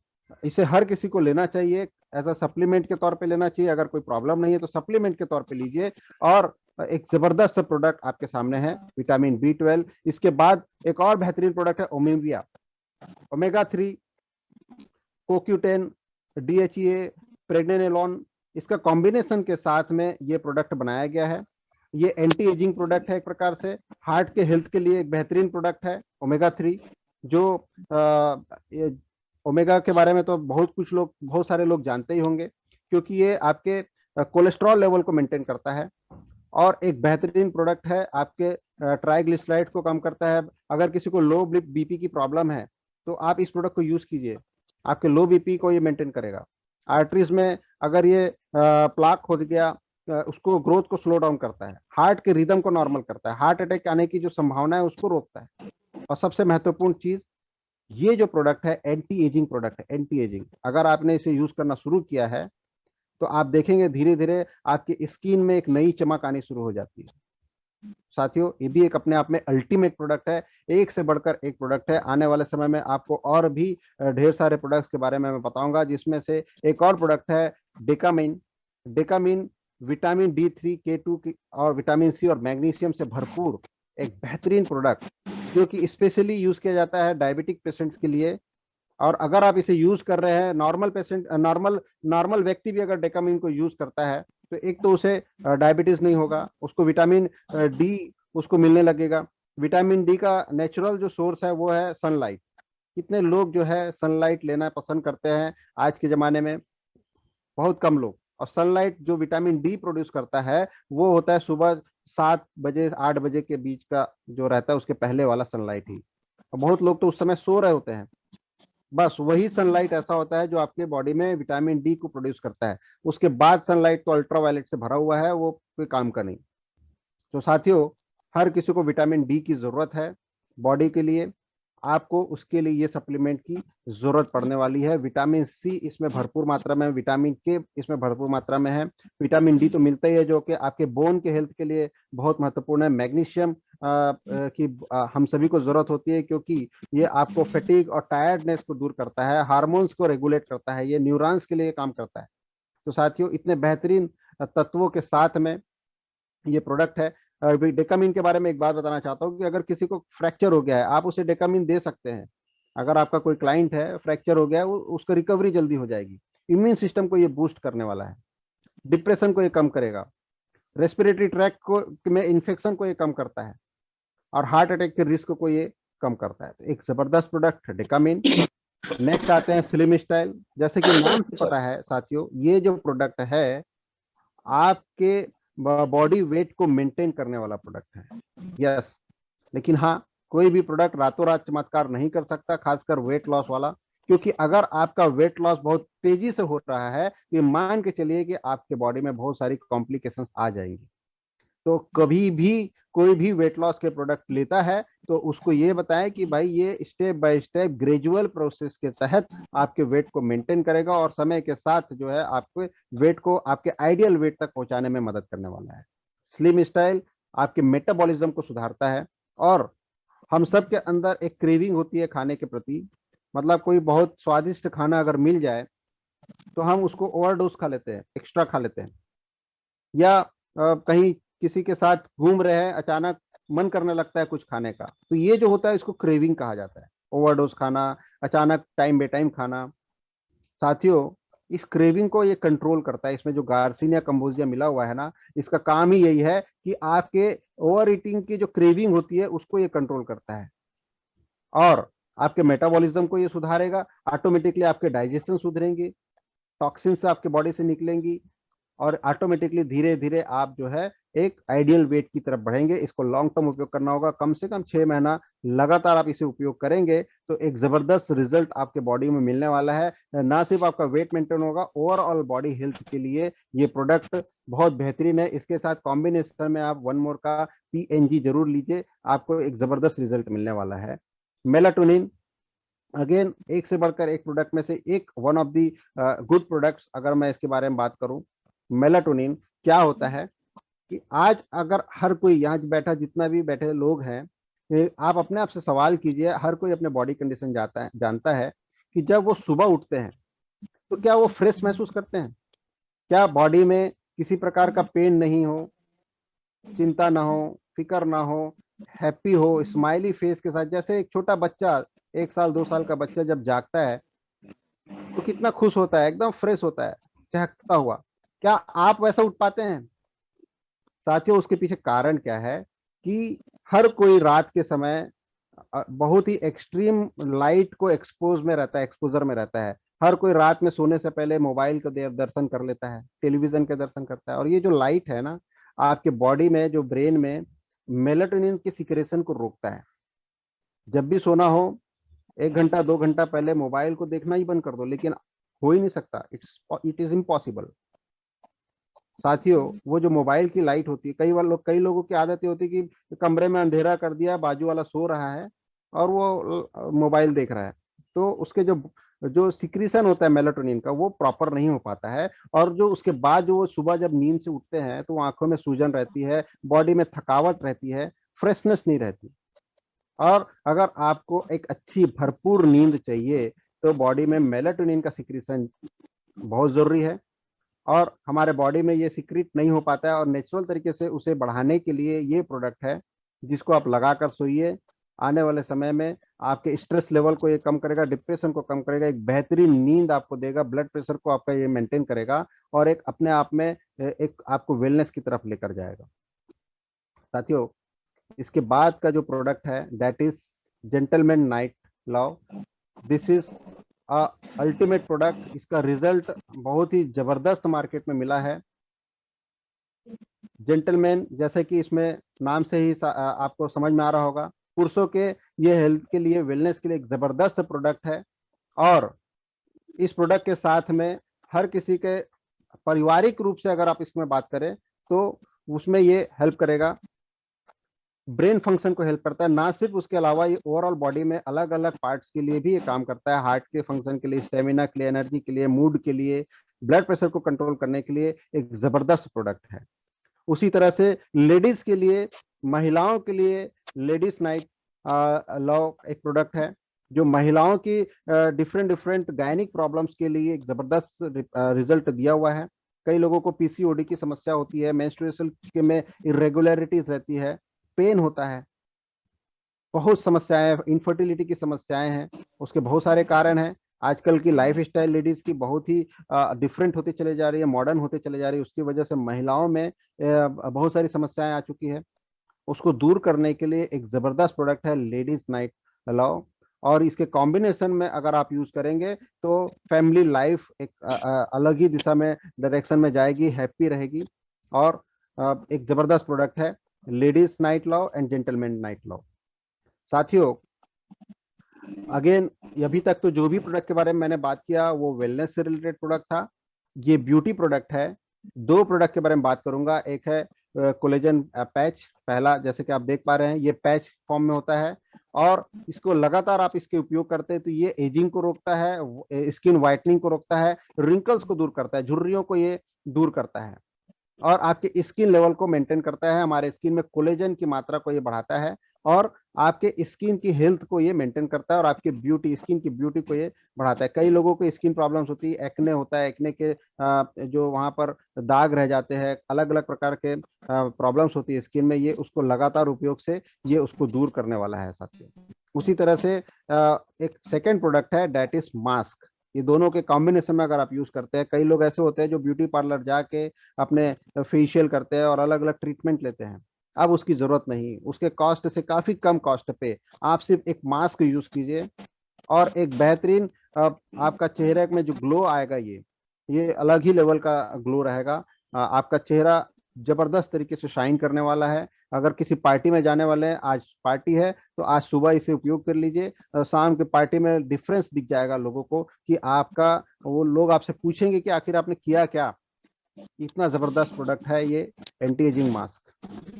इसे हर किसी को लेना चाहिए। एज अ सप्लीमेंट के तौर पे लेना चाहिए। अगर कोई प्रॉब्लम नहीं है तो सप्लीमेंट के तौर पे लीजिए। और एक जबरदस्त प्रोडक्ट आपके सामने है विटामिन B12। इसके बाद एक और बेहतरीन प्रोडक्ट है ओमेगा, Omega-3, CoQ10, DHEA, प्रेग्नेनेलॉन, इसका कॉम्बिनेशन के साथ में ये प्रोडक्ट बनाया गया है। ये एंटी एजिंग प्रोडक्ट है एक प्रकार से, हार्ट के हेल्थ के लिए एक बेहतरीन प्रोडक्ट है Omega-3। जो ओमेगा के बारे में तो बहुत सारे लोग जानते ही होंगे, क्योंकि ये आपके कोलेस्ट्रॉल लेवल को मेंटेन करता है, और एक बेहतरीन प्रोडक्ट है। आपके ट्राइग्लिसराइड को कम करता है। अगर किसी को लो BP की प्रॉब्लम है तो आप इस प्रोडक्ट को यूज कीजिए, आपके लो BP को ये मेंटेन करेगा। आर्टरीज में अगर ये प्लाक हो गया, उसको ग्रोथ को स्लो डाउन करता है, हार्ट के रिदम को नॉर्मल करता है, हार्ट अटैक आने की जो संभावना है उसको रोकता है। और सबसे महत्वपूर्ण चीज, ये जो प्रोडक्ट है एंटी एजिंग प्रोडक्ट है। एंटी एजिंग, अगर आपने इसे यूज करना शुरू किया है तो आप देखेंगे धीरे धीरे आपकी स्किन में एक नई चमक आनी शुरू हो जाती है साथियों। ये भी एक अपने आप में अल्टीमेट प्रोडक्ट है, एक से बढ़कर एक प्रोडक्ट है। आने वाले समय में आपको और भी ढेर सारे प्रोडक्ट्स के बारे में मैं बताऊंगा, जिसमें से एक और प्रोडक्ट है डेकामिन। डेकामिन विटामिन D3, K2 और विटामिन C और मैग्नीशियम से भरपूर एक बेहतरीन प्रोडक्ट, जो कि स्पेशली यूज किया जाता है डायबिटिक पेशेंट्स के लिए। और अगर आप इसे यूज कर रहे हैं, नॉर्मल व्यक्ति भी अगर डेकामिन को यूज करता है तो एक तो उसे डायबिटीज नहीं होगा, उसको विटामिन D उसको मिलने लगेगा। विटामिन D का नेचुरल जो सोर्स है वो है सनलाइट। कितने लोग जो है सनलाइट लेना पसंद करते हैं आज के जमाने में, बहुत कम लोग। और सनलाइट जो विटामिन D प्रोड्यूस करता है वो होता है सुबह 7 बजे 8 बजे के बीच का जो रहता है, उसके पहले वाला सनलाइट ही। और बहुत लोग तो उस समय सो रहे होते हैं, बस वही सनलाइट ऐसा होता है जो आपके बॉडी में विटामिन D को प्रोड्यूस करता है। उसके बाद सनलाइट तो अल्ट्रावायलेट से भरा हुआ है, वो कोई काम का नहीं। तो साथियों, हर किसी को विटामिन D की जरूरत है बॉडी के लिए। आपको उसके लिए ये सप्लीमेंट की जरूरत पड़ने वाली है। विटामिन C इसमें भरपूर मात्रा में, विटामिन K इसमें भरपूर मात्रा में है। विटामिन D तो मिलता ही है, जो कि आपके बोन के हेल्थ के लिए बहुत महत्वपूर्ण है। मैग्नीशियम की हम सभी को जरूरत होती है, क्योंकि ये आपको फैटिग और टायर्डनेस को दूर करता है, हार्मोन्स को रेगुलेट करता है, ये न्यूरॉन्स के लिए काम करता है। तो साथियों, इतने बेहतरीन तत्वों के साथ में ये प्रोडक्ट है। डेकामिन के बारे में एक बात बताना चाहता हूँ कि अगर किसी को फ्रैक्चर हो गया है, आप उसे डेकामिन दे सकते हैं। अगर आपका कोई क्लाइंट है, फ्रैक्चर हो गया है, उसका रिकवरी जल्दी हो जाएगी। इम्यून सिस्टम को ये बूस्ट करने वाला है, डिप्रेशन को ये कम करेगा, रेस्पिरेटरी ट्रैक्ट को में इन्फेक्शन को ये कम करता है, और हार्ट अटैक के रिस्क को ये कम करता है। तो एक जबरदस्त प्रोडक्ट डेकामिन। नेक्स्ट आते हैं स्लिम स्टाइल। जैसे कि नाम से पता है साथियों, ये जो प्रोडक्ट है आपके बॉडी वेट को मेंटेन करने वाला प्रोडक्ट है। यस, लेकिन हाँ, कोई भी प्रोडक्ट रातों रात चमत्कार नहीं कर सकता, खासकर वेट लॉस वाला। क्योंकि अगर आपका वेट लॉस बहुत तेजी से हो रहा है तो ये मान के चलिए कि आपके बॉडी में बहुत सारी कॉम्प्लिकेशंस आ जाएंगी। तो कभी भी कोई भी वेट लॉस के प्रोडक्ट लेता है तो उसको ये बताएं कि भाई ये step by step gradual process के तहत आपके वेट को मेंटेन करेगा और समय के साथ जो है आपके वेट को आपके आइडियल वेट तक पहुंचाने में मदद करने वाला है। स्लिम स्टाइल आपके मेटाबॉलिज्म को सुधारता है। और हम सब के अंदर एक क्रेविंग होती है खाने के प्रति। मतलब कोई बहुत स्वादिष्ट खाना अगर मिल जाए तो हम उसको ओवरडोज खा लेते हैं, एक्स्ट्रा खा लेते हैं। या कहीं किसी के साथ घूम रहे हैं, अचानक मन करने लगता है कुछ खाने का, तो ये जो होता है इसको क्रेविंग कहा जाता है। ओवरडोज खाना, अचानक टाइम बे टाइम खाना। साथियों, इस क्रेविंग को ये कंट्रोल करता है। इसमें जो गार्सिनिया कंबोजिया मिला हुआ है ना, इसका काम ही यही है कि आपके ओवर ईटिंग की जो क्रेविंग होती है उसको ये कंट्रोल करता है। और आपके मेटाबॉलिज्म को ये सुधारेगा। ऑटोमेटिकली आपके डाइजेशन सुधरेंगे, टॉक्सिन्स आपके बॉडी से निकलेंगी और ऑटोमेटिकली धीरे धीरे आप जो है एक आइडियल वेट की तरफ बढ़ेंगे। इसको लॉन्ग टर्म उपयोग करना होगा, कम से कम 6 महीना लगातार आप इसे उपयोग करेंगे तो एक जबरदस्त रिजल्ट आपके बॉडी में मिलने वाला है। ना सिर्फ आपका वेट मेंटेन होगा, ओवरऑल बॉडी हेल्थ के लिए ये प्रोडक्ट बहुत बेहतरीन है। इसके साथ कॉम्बिनेशन में आप वन मोर का PNG जरूर लीजिए, आपको एक जबरदस्त रिजल्ट मिलने वाला है। मेलाटोनिन अगेन एक से बढ़कर एक प्रोडक्ट में से एक, one of the good products. अगर मैं इसके बारे में बात करूं, मेलाटोनिन क्या होता है कि आज अगर हर कोई यहाँ बैठा, जितना भी बैठे लोग हैं, आप अपने आप से सवाल कीजिए। हर कोई अपने बॉडी कंडीशन जानता है कि जब वो सुबह उठते हैं तो क्या वो फ्रेश महसूस करते हैं? क्या बॉडी में किसी प्रकार का पेन नहीं हो, चिंता ना हो, फिक्र ना हो, हैप्पी हो, स्माइली फेस के साथ? जैसे एक छोटा बच्चा, 1 साल 2 साल का बच्चा जब जागता है तो कितना खुश होता है, एकदम फ्रेश होता है, चहकता हुआ। क्या आप वैसा उठ पाते हैं? साथियों, उसके पीछे कारण क्या है कि हर कोई रात के समय बहुत ही एक्सट्रीम लाइट को एक्सपोजर में रहता है। हर कोई रात में सोने से पहले मोबाइल का दर्शन कर लेता है, टेलीविजन के दर्शन करता है। और ये जो लाइट है ना, आपके बॉडी में, जो ब्रेन में मेलाटोनिन की सिक्रेशन को रोकता है। जब भी सोना हो, 1 घंटा 2 घंटा पहले मोबाइल को देखना ही बंद कर दो। लेकिन हो ही नहीं सकता, इट इज इम्पॉसिबल। साथियों, वो जो मोबाइल की लाइट होती है, कई लोगों की आदत ये होती है कि कमरे में अंधेरा कर दिया, बाजू वाला सो रहा है और वो मोबाइल देख रहा है, तो उसके जो जो सिक्रीशन होता है मेलाटोनिन का, वो प्रॉपर नहीं हो पाता है। और जो उसके बाद जो वो सुबह जब नींद से उठते हैं तो आंखों में सूजन रहती है, बॉडी में थकावट रहती है, फ्रेशनेस नहीं रहती। और अगर आपको एक अच्छी भरपूर नींद चाहिए तो बॉडी में मेलाटोनिन का सिक्रीशन बहुत जरूरी है। और हमारे बॉडी में ये सिक्रीट नहीं हो पाता है, और नेचुरल तरीके से उसे बढ़ाने के लिए ये प्रोडक्ट है जिसको आप लगाकर सोइए। आने वाले समय में आपके स्ट्रेस लेवल को ये कम करेगा, डिप्रेशन को कम करेगा, एक बेहतरीन नींद आपको देगा, ब्लड प्रेशर को आपका ये मेंटेन करेगा और एक अपने आप में एक आपको वेलनेस की तरफ लेकर जाएगा। साथियों, इसके बाद का जो प्रोडक्ट है that is gentleman night law. This is ultimate product. इसका रिजल्ट बहुत ही जबरदस्त मार्केट में मिला है। जेंटलमैन, जैसे कि इसमें नाम से ही आपको समझ में आ रहा होगा, पुरुषों के ये हेल्थ के लिए, वेलनेस के लिए एक जबरदस्त प्रोडक्ट है। और इस प्रोडक्ट के साथ में हर किसी के पारिवारिक रूप से अगर आप इसमें बात करें तो उसमें ये हेल्प करेगा, ब्रेन फंक्शन को हेल्प करता है। ना सिर्फ उसके अलावा ये ओवरऑल बॉडी में अलग अलग पार्ट्स के लिए भी ये काम करता है, हार्ट के फंक्शन के लिए, स्टेमिना के लिए, एनर्जी के लिए, मूड के लिए, ब्लड प्रेशर को कंट्रोल करने के लिए एक जबरदस्त प्रोडक्ट है। उसी तरह से लेडीज के लिए, महिलाओं के लिए लेडीज नाइट लॉ एक प्रोडक्ट है जो महिलाओं की डिफरेंट डिफरेंट गायनिक प्रॉब्लम्स के लिए एक जबरदस्त रिजल्ट दिया हुआ है। कई लोगों को PCOD की समस्या होती है, मेंस्ट्रुएशन के में इरेगुलरिटीज रहती है, पेन होता है, बहुत समस्याएं, इनफर्टिलिटी की समस्याएं हैं। उसके बहुत सारे कारण हैं। आजकल की लाइफ स्टाइल लेडीज की बहुत ही डिफरेंट होती चले जा रही है, मॉडर्न होते चले जा रही है। उसकी वजह से महिलाओं में बहुत सारी समस्याएं आ चुकी है। उसको दूर करने के लिए एक जबरदस्त प्रोडक्ट है लेडीज नाइट लॉ। और इसके कॉम्बिनेशन में अगर आप यूज करेंगे तो फैमिली लाइफ एक अलग ही दिशा में, डायरेक्शन में जाएगी, हैप्पी रहेगी। और एक जबरदस्त प्रोडक्ट है ladies night law and gentleman night law. साथियों, अगेन अभी तक तो जो भी प्रोडक्ट के बारे में मैंने बात किया वो वेलनेस से रिलेटेड प्रोडक्ट था। ये ब्यूटी प्रोडक्ट है। दो प्रोडक्ट के बारे में बात करूंगा। एक है कोलेजन पैच। पहला, जैसे कि आप देख पा रहे हैं, ये पैच फॉर्म में होता है और इसको लगातार आप इसके उपयोग करते हैं तो ये एजिंग को रोकता है, स्किन वाइटनिंग को रोकता है, रिंकल्स को दूर करता है, झुर्रियों को ये दूर करता है और आपके स्किन लेवल को मेंटेन करता है। हमारे स्किन में कोलेजन की मात्रा को ये बढ़ाता है और आपके स्किन की हेल्थ को ये मेंटेन करता है और आपके ब्यूटी, स्किन की ब्यूटी को ये बढ़ाता है। कई लोगों को स्किन प्रॉब्लम्स होती है, एक्ने होता है, एक्ने के जो वहां पर दाग रह जाते हैं, अलग अलग प्रकार के प्रॉब्लम्स होती है स्किन में, ये उसको लगातार उपयोग से ये उसको दूर करने वाला है साथियों। उसी तरह से एक सेकेंड प्रोडक्ट है, डेट इज मास्क। ये दोनों के कॉम्बिनेशन में अगर आप यूज करते हैं, कई लोग ऐसे होते हैं जो ब्यूटी पार्लर जाके अपने फेशियल करते हैं और अलग अलग ट्रीटमेंट लेते हैं। अब उसकी जरूरत नहीं, उसके कॉस्ट से काफी कम कॉस्ट पे आप सिर्फ एक मास्क यूज कीजिए और एक बेहतरीन आपका चेहरे में जो ग्लो आएगा, ये अलग ही लेवल का ग्लो रहेगा। आपका चेहरा जबरदस्त तरीके से शाइन करने वाला है। अगर किसी पार्टी में जाने वाले हैं, आज पार्टी है तो आज सुबह इसे उपयोग कर लीजिए, शाम की पार्टी में डिफरेंस दिख जाएगा लोगों को कि आपका, वो लोग आपसे पूछेंगे कि आखिर आपने किया क्या। इतना जबरदस्त प्रोडक्ट है ये एंटी एजिंग मास्क।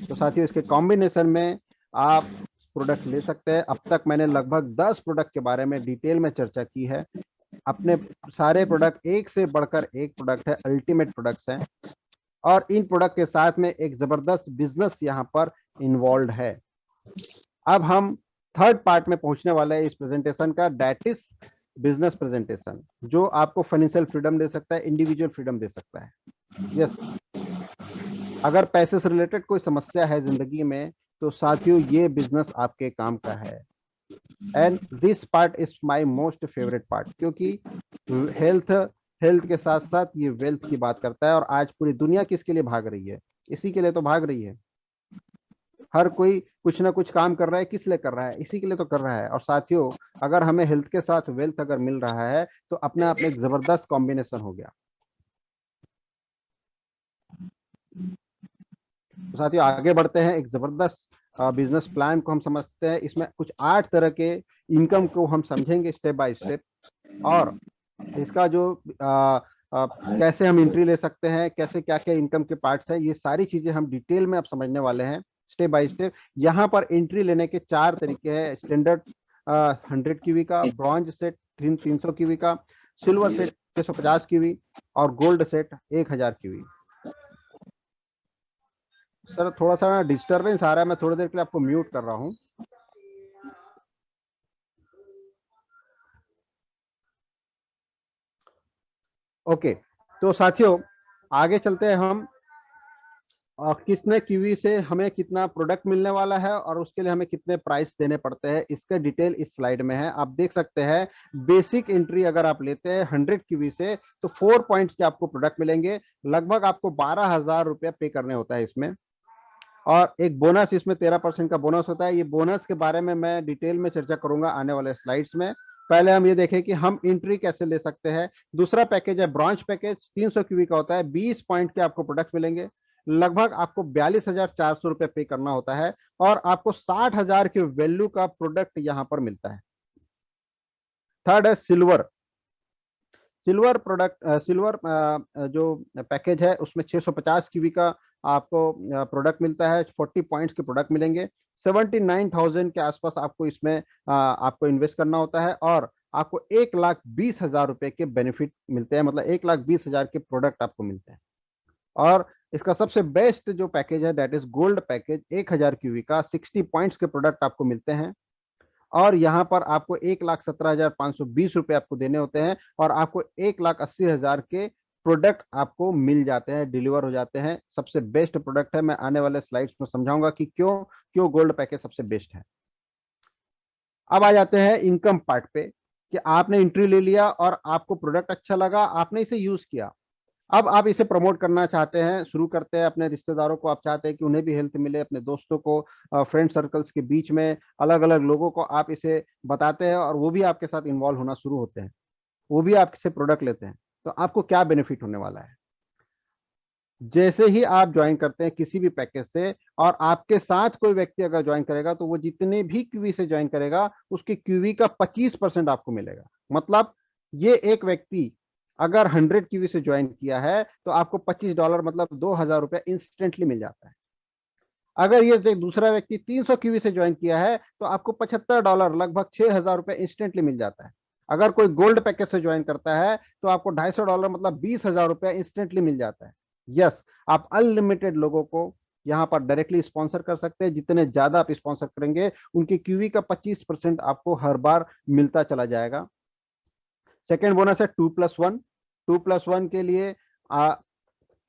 तो साथियों, इसके कॉम्बिनेशन में आप प्रोडक्ट ले सकते हैं। अब तक मैंने लगभग 10 प्रोडक्ट के बारे में डिटेल में चर्चा की है। अपने सारे प्रोडक्ट एक से बढ़कर एक प्रोडक्ट है, अल्टीमेट प्रोडक्ट्स हैं और इन प्रोडक्ट के साथ में एक जबरदस्त बिजनेस यहाँ पर इन्वॉल्व है। अब हम थर्ड पार्ट में पहुंचने वाले हैं इस प्रेजेंटेशन का, दैट इज बिजनेस प्रेजेंटेशन, जो आपको फाइनेंशियल फ्रीडम दे सकता है, इंडिविजुअल फ्रीडम दे सकता है। यस, अगर पैसे से रिलेटेड कोई समस्या है जिंदगी में तो साथियों ये बिजनेस आपके काम का है। And this part is my most favourite part, क्योंकि हेल्थ हेल्थ के साथ साथ ये वेल्थ की बात करता है और आज पूरी दुनिया किसके लिए भाग रही है? इसी के लिए तो भाग रही है। हर कोई कुछ ना कुछ काम कर रहा है, किस लिए कर रहा है? इसी के लिए तो कर रहा है। और साथियों, अगर हमें हेल्थ के साथ वेल्थ अगर मिल रहा है तो अपने आप में एक जबरदस्त कॉम्बिनेशन हो गया। तो साथियों, आगे बढ़ते हैं, एक जबरदस्त बिजनेस प्लान को हम समझते हैं। इसमें कुछ 8 तरह के इनकम को हम समझेंगे स्टेप बाय स्टेप और इसका जो कैसे हम एंट्री ले सकते हैं, कैसे क्या क्या इनकम के पार्ट्स हैं, ये सारी चीजें हम डिटेल में अब समझने वाले हैं स्टेप बाय स्टेप। यहाँ पर एंट्री लेने के 4 तरीके हैं। स्टैंडर्ड 100 कीवी का, ब्रॉन्ज सेट 300 कीवी का, सिल्वर सेट 650 कीवी और गोल्ड सेट 1000 कीवी। सर थोड़ा सा डिस्टरबेंस आ रहा है, मैं थोड़ी देर के लिए आपको म्यूट कर रहा हूँ। ओके, तो साथियों आगे चलते हैं हम। कितने कीवी से हमें कितना प्रोडक्ट मिलने वाला है और उसके लिए हमें कितने प्राइस देने पड़ते हैं, इसका डिटेल इस स्लाइड में है। आप देख सकते हैं, बेसिक एंट्री अगर आप लेते हैं 100 कीवी से तो 4 पॉइंट्स के आपको प्रोडक्ट मिलेंगे। लगभग आपको 12,000 रुपया पे करने होता है इसमें और एक बोनस, इसमें 13% का बोनस होता है। ये बोनस के बारे में मैं डिटेल में चर्चा करूंगा आने वाले स्लाइड्स में। पहले हम ये देखें कि हम एंट्री कैसे ले सकते हैं। दूसरा पैकेज है ब्रॉन्ज पैकेज, 300 कीवी का होता है, 20 पॉइंट के आपको प्रोडक्ट मिलेंगे। लगभग आपको 42,400 रुपये पे करना होता है और आपको 60,000 के वैल्यू का प्रोडक्ट यहां पर मिलता है। थर्ड है सिल्वर। सिल्वर प्रोडक्ट, सिल्वर जो पैकेज है उसमें 650 कीवी का आपको प्रोडक्ट मिलता है, 40 पॉइंट्स के प्रोडक्ट मिलेंगे। 79,000 के आसपास आपको इसमें आपको इन्वेस्ट करना होता है और आपको 1,20,000 रुपए के बेनिफिट मिलते हैं, मतलब 1,20,000 के प्रोडक्ट आपको मिलते हैं। और इसका सबसे बेस्ट जो पैकेज है that is gold package, 1,000 kiwi का, 60 पॉइंट्स के प्रोडक्ट आपको मिलते हैं और यहाँ पर आपको 1,17,520 रुपए आपको देने होते हैं और आपको 1,80,000 के प्रोडक्ट आपको मिल जाते हैं, डिलीवर हो जाते हैं। सबसे बेस्ट प्रोडक्ट है। मैं आने वाले स्लाइड्स में समझाऊंगा कि क्यों क्यों गोल्ड पैकेज सबसे बेस्ट है। अब आ जाते हैं इनकम पार्ट पे कि आपने एंट्री ले लिया और आपको प्रोडक्ट अच्छा लगा, आपने इसे यूज किया। अब आप इसे प्रमोट करना चाहते हैं, शुरू करते हैं। अपने रिश्तेदारों को आप चाहते हैं कि उन्हें भी हेल्थ मिले, अपने दोस्तों को, फ्रेंड सर्कल्स के बीच में अलग अलग लोगों को आप इसे बताते हैं और वो भी आपके साथ इन्वॉल्व होना शुरू होते हैं, वो भी आपसे प्रोडक्ट लेते हैं। तो आपको क्या बेनिफिट होने वाला है? जैसे ही आप ज्वाइन करते हैं किसी भी पैकेज से, और आपके साथ कोई व्यक्ति अगर ज्वाइन करेगा, तो वो जितने भी क्यूवी से ज्वाइन करेगा उसकी क्यूवी का 25% आपको मिलेगा। मतलब ये एक व्यक्ति अगर 100 क्यूवी से ज्वाइन किया है तो आपको $25 मतलब $2000 इंस्टेंटली मिल जाता है। अगर ये जो दूसरा व्यक्ति 300 क्यूवी से ज्वाइन किया है तो आपको $75 लगभग $6000 इंस्टेंटली मिल जाता है। अगर कोई गोल्ड पैकेज से ज्वाइन करता है तो आपको $250 मतलब $20000 इंस्टेंटली मिल जाता है। यस, आप अनलिमिटेड लोगों को यहाँ पर डायरेक्टली स्पॉन्सर कर सकते हैं। जितने ज्यादा आप स्पॉन्सर करेंगे उनकी क्यूवी का 25% आपको हर बार मिलता चला जाएगा। सेकेंड बोनस है 2+1। 2+1 के लिए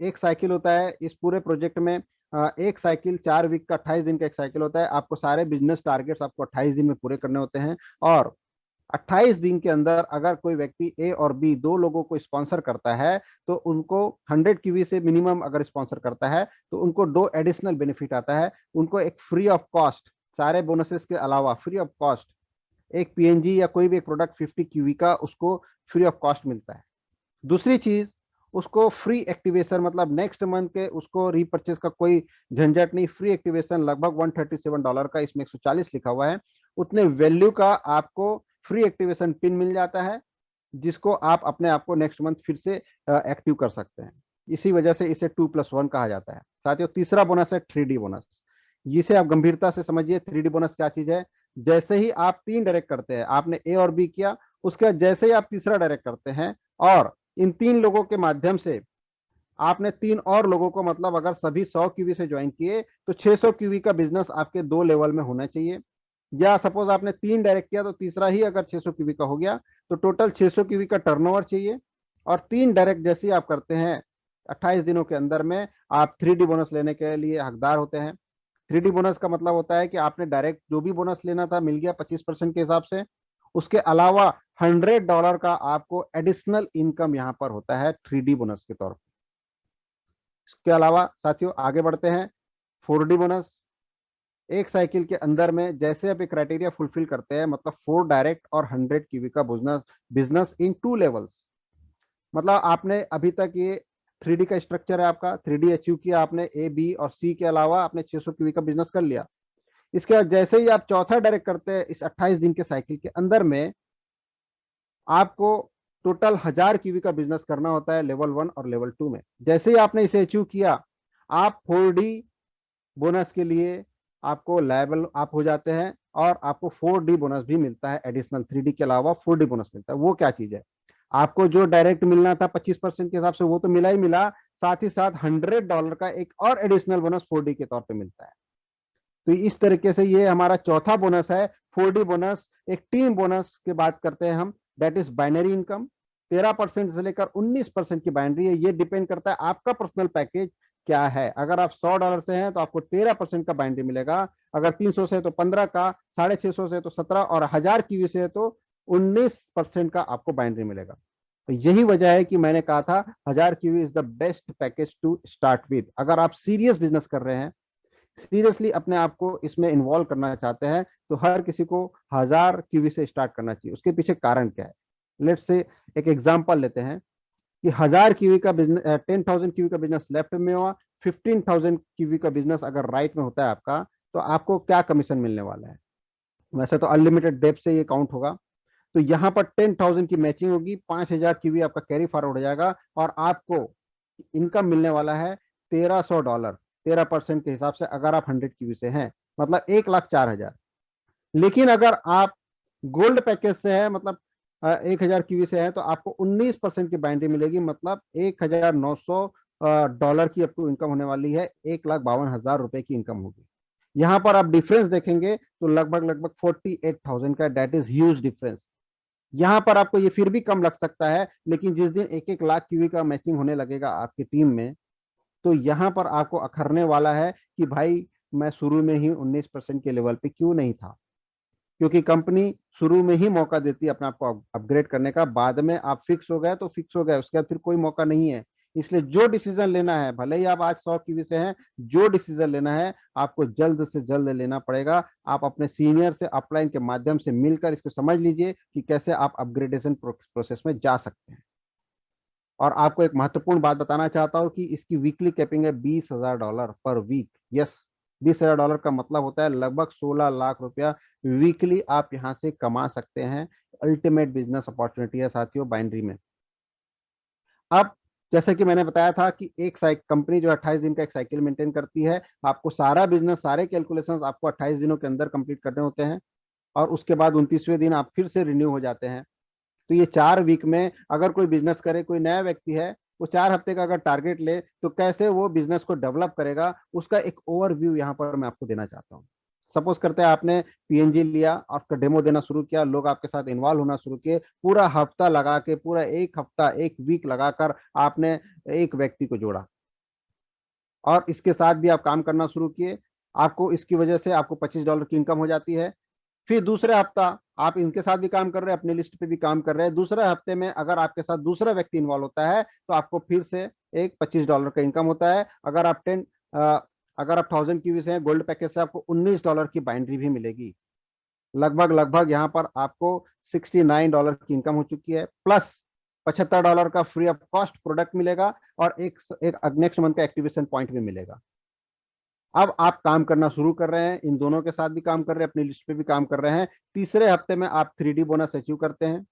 एक साइकिल होता है इस पूरे प्रोजेक्ट में। एक साइकिल 4 वीक का 28 दिन का एक साइकिल होता है। आपको सारे बिजनेस टारगेट्स आपको 28 दिन में पूरे करने होते हैं, और 28 दिन के अंदर अगर कोई व्यक्ति ए और बी दो लोगों को स्पॉन्सर करता है तो उनको 100 क्यूवी से मिनिमम अगर स्पॉन्सर करता है तो उनको 2 एडिशनल बेनिफिट आता है। उनको एक फ्री ऑफ कॉस्ट, सारे बोनसेस के अलावा फ्री ऑफ कॉस्ट एक पीएनजी या कोई भी एक प्रोडक्ट 50 क्यूवी का उसको फ्री ऑफ कॉस्ट मिलता है। दूसरी चीज, उसको फ्री एक्टिवेशन, मतलब नेक्स्ट मंथ के उसको रीपर्चेस का कोई झंझट नहीं। फ्री एक्टिवेशन लगभग $137 का, इसमें 140 लिखा हुआ है, उतने वैल्यू का आपको फ्री एक्टिवेशन पिन मिल जाता है, जिसको आप अपने आप को नेक्स्ट मंथ फिर से एक्टिव कर सकते हैं। इसी वजह से इसे 2+1 कहा जाता है। साथियों, तीसरा बोनस है 3D बोनस। जिसे आप गंभीरता से समझिए। 3D बोनस क्या चीज है? जैसे ही आप 3 डायरेक्ट करते हैं, आपने ए और बी किया, उसके बाद जैसे ही आप तीसरा डायरेक्ट करते हैं और इन 3 लोगों के माध्यम से आपने 3 और लोगों को, मतलब अगर सभी 100 क्यूवी से ज्वाइन किए तो 600 क्यूवी का बिजनेस आपके 2 लेवल में होना चाहिए। या सपोज आपने 3 डायरेक्ट किया तो तीसरा ही अगर 600 क्यूवी का हो गया तो टोटल 600 क्यूवी का टर्नओवर चाहिए। और 3 डायरेक्ट जैसे ही आप करते हैं 28 दिनों के अंदर में आप 3D बोनस लेने के लिए हकदार होते हैं। 3D बोनस का मतलब होता है कि आपने डायरेक्ट जो भी बोनस लेना था मिल गया 25% के हिसाब से। उसके अलावा $100 का आपको एडिशनल इनकम यहाँ पर होता है 3D बोनस के तौर पर। इसके अलावा साथियों आगे बढ़ते हैं। 4D bonus. एक साइकिल के अंदर में जैसे आप एक क्राइटेरिया फुलफिल करते हैं, मतलब 4 डायरेक्ट और 100 क्यूबी का बिजनेस, बिजनेस इन 2 लेवल्स। मतलब आपने अभी तक ये 3D का स्ट्रक्चर है आपका, 3D अचीव किया आपने, ए बी और सी के अलावा आपने 600 क्यूबी का बिजनेस कर लिया। इसके बाद जैसे ही आप चौथा डायरेक्ट करते हैं इस 28 दिन के साइकिल के अंदर में, आपको टोटल 1000 क्यूबी का बिजनेस करना होता है लेवल 1 और लेवल 2 में। जैसे ही आपने इसे अचीव किया, आप 4D बोनस के लिए आपको लायबल आप हो जाते हैं, और आपको 4D बोनस भी मिलता है एडिशनल। 3D के अलावा 4D बोनस मिलता है। वो क्या चीज है? आपको जो डायरेक्ट मिलना था 25% के हिसाब से वो तो मिला ही मिला, साथ ही साथ $100 का एक और एडिशनल बोनस 4D के तौर पे मिलता है। तो इस तरीके से ये हमारा चौथा बोनस है 4D बोनस। एक टीम बोनस की बात करते हैं हम, दैट इज बाइनरी इनकम। 13% से लेकर 19% की बाइनरी है। ये डिपेंड करता है आपका पर्सनल पैकेज क्या है। अगर आप $100 से हैं तो आपको 13% का बाइनरी मिलेगा। अगर 300 से तो 15 का, 650 से तो 17, और 1000 की से तो 19% का आपको बाइनरी मिलेगा। तो यही वजह है कि मैंने कहा था 1000 is the best package to start with. अगर आप सीरियस बिजनेस कर रहे हैं, सीरियसली अपने आप को इसमें इन्वॉल्व करना चाहते हैं, तो हर किसी को 1000 क्यूवी से स्टार्ट करना चाहिए। उसके पीछे कारण क्या है? लेट्स से एक एग्जांपल लेते हैं कि 1000 क्यूवी का बिजनेस, 10,000 क्यूवी का बिजनेस लेफ्ट में हुआ, 15,000 क्यूवी का बिजनेस अगर राइट में होता है आपका, तो आपको क्या कमीशन मिलने वाला है? वैसे तो अनलिमिटेड डेप्थ से ये काउंट होगा। तो यहाँ पर 10,000 की मैचिंग होगी, 5,000 क्यूवी आपका कैरी फॉरवर्ड हो जाएगा, और आपको इनकम मिलने वाला है $1300, 13% के हिसाब से, अगर आप 100 क्यूबी से हैं, मतलब 1,04,000। लेकिन अगर आप गोल्ड पैकेज से है, मतलब 1,000 क्यूबी से है, तो आपको 19% की बाइंड्री मिलेगी, मतलब $1,900 की आपको इनकम होने वाली है। 1,52,000 की इनकम होगी। यहाँ पर आप डिफरेंस देखेंगे तो लगभग लगभग 48,000 का, डेट इज ह्यूज डिफरेंस। यहाँ पर आपको ये फिर भी कम लग सकता है, लेकिन जिस दिन 1-1 लाख क्यूबी का मैचिंग होने लगेगा आपकी टीम में, तो यहाँ पर आपको अखरने वाला है कि भाई मैं शुरू में ही 19% के लेवल पे क्यों नहीं था। क्योंकि कंपनी शुरू में ही मौका देती है अपने आप को अपग्रेड करने का। बाद में आप फिक्स हो गए तो फिक्स हो गए, उसके बाद फिर कोई मौका नहीं है। इसलिए जो डिसीजन लेना है, भले ही आप आज 100 क्यूबी से हैं, जो डिसीजन लेना है आपको जल्द से जल्द लेना पड़ेगा। आप अपने सीनियर से अपलाइन के माध्यम से मिलकर इसको समझ लीजिए कि कैसे आप अपग्रेडेशन प्रोसेस में जा सकते हैं। और आपको एक महत्वपूर्ण बात बताना चाहता हूँ कि इसकी वीकली कैपिंग है $20,000 पर वीक। यस, $20,000 का मतलब होता है लगभग 16 लाख रुपया वीकली आप यहाँ से कमा सकते हैं। अल्टीमेट बिजनेस अपॉर्चुनिटी है साथियों बाइनरी में। अब जैसे कि मैंने बताया था कि एक कंपनी जो 28 दिन का एक साइकिल मेंटेन करती है, आपको सारा बिजनेस, सारे कैलकुलेशंस आपको 28 दिनों के अंदर कंप्लीट करने होते हैं और उसके बाद 29वें दिन आप फिर से रिन्यू हो जाते हैं। तो ये 4 वीक में अगर कोई बिजनेस करे, कोई नया व्यक्ति है, वो 4 हफ्ते का अगर टारगेट ले तो कैसे वो बिजनेस को डेवलप करेगा, उसका एक ओवरव्यू यहाँ पर मैं आपको देना चाहता हूँ। सपोज करते हैं आपने पीएनजी लिया, आपका डेमो देना शुरू किया, लोग आपके साथ इन्वॉल्व होना शुरू किए, पूरा हफ्ता लगा के, पूरा एक हफ्ता, एक वीक लगाकर आपने एक व्यक्ति को जोड़ा और इसके साथ भी आप काम करना शुरू किए। आपको इसकी वजह से आपको $25 की इनकम हो जाती है। फिर दूसरे हफ्ता आप इनके साथ भी काम कर रहे हैं, अपनी लिस्ट पे भी काम कर रहे हैं। दूसरे हफ्ते में अगर आपके साथ दूसरा व्यक्ति इन्वॉल्व होता है तो आपको फिर से एक $25 का इनकम होता है। अगर आप 1000 क्यूबी से हैं गोल्ड पैकेज से, आपको $19 की बाइंड्री भी मिलेगी। लगभग लगभग यहाँ पर आपको $69 की इनकम हो चुकी है, प्लस $75 का फ्री ऑफ कॉस्ट प्रोडक्ट मिलेगा और एक नेक्स्ट मंथ का एक्टिवेशन पॉइंट भी मिलेगा। अब आप काम करना शुरू कर रहे हैं, इन दोनों के साथ भी काम कर रहे हैं, अपनी लिस्ट पे भी काम कर रहे हैं। तीसरे हफ्ते में आप 3D बोनस अचीव करते हैं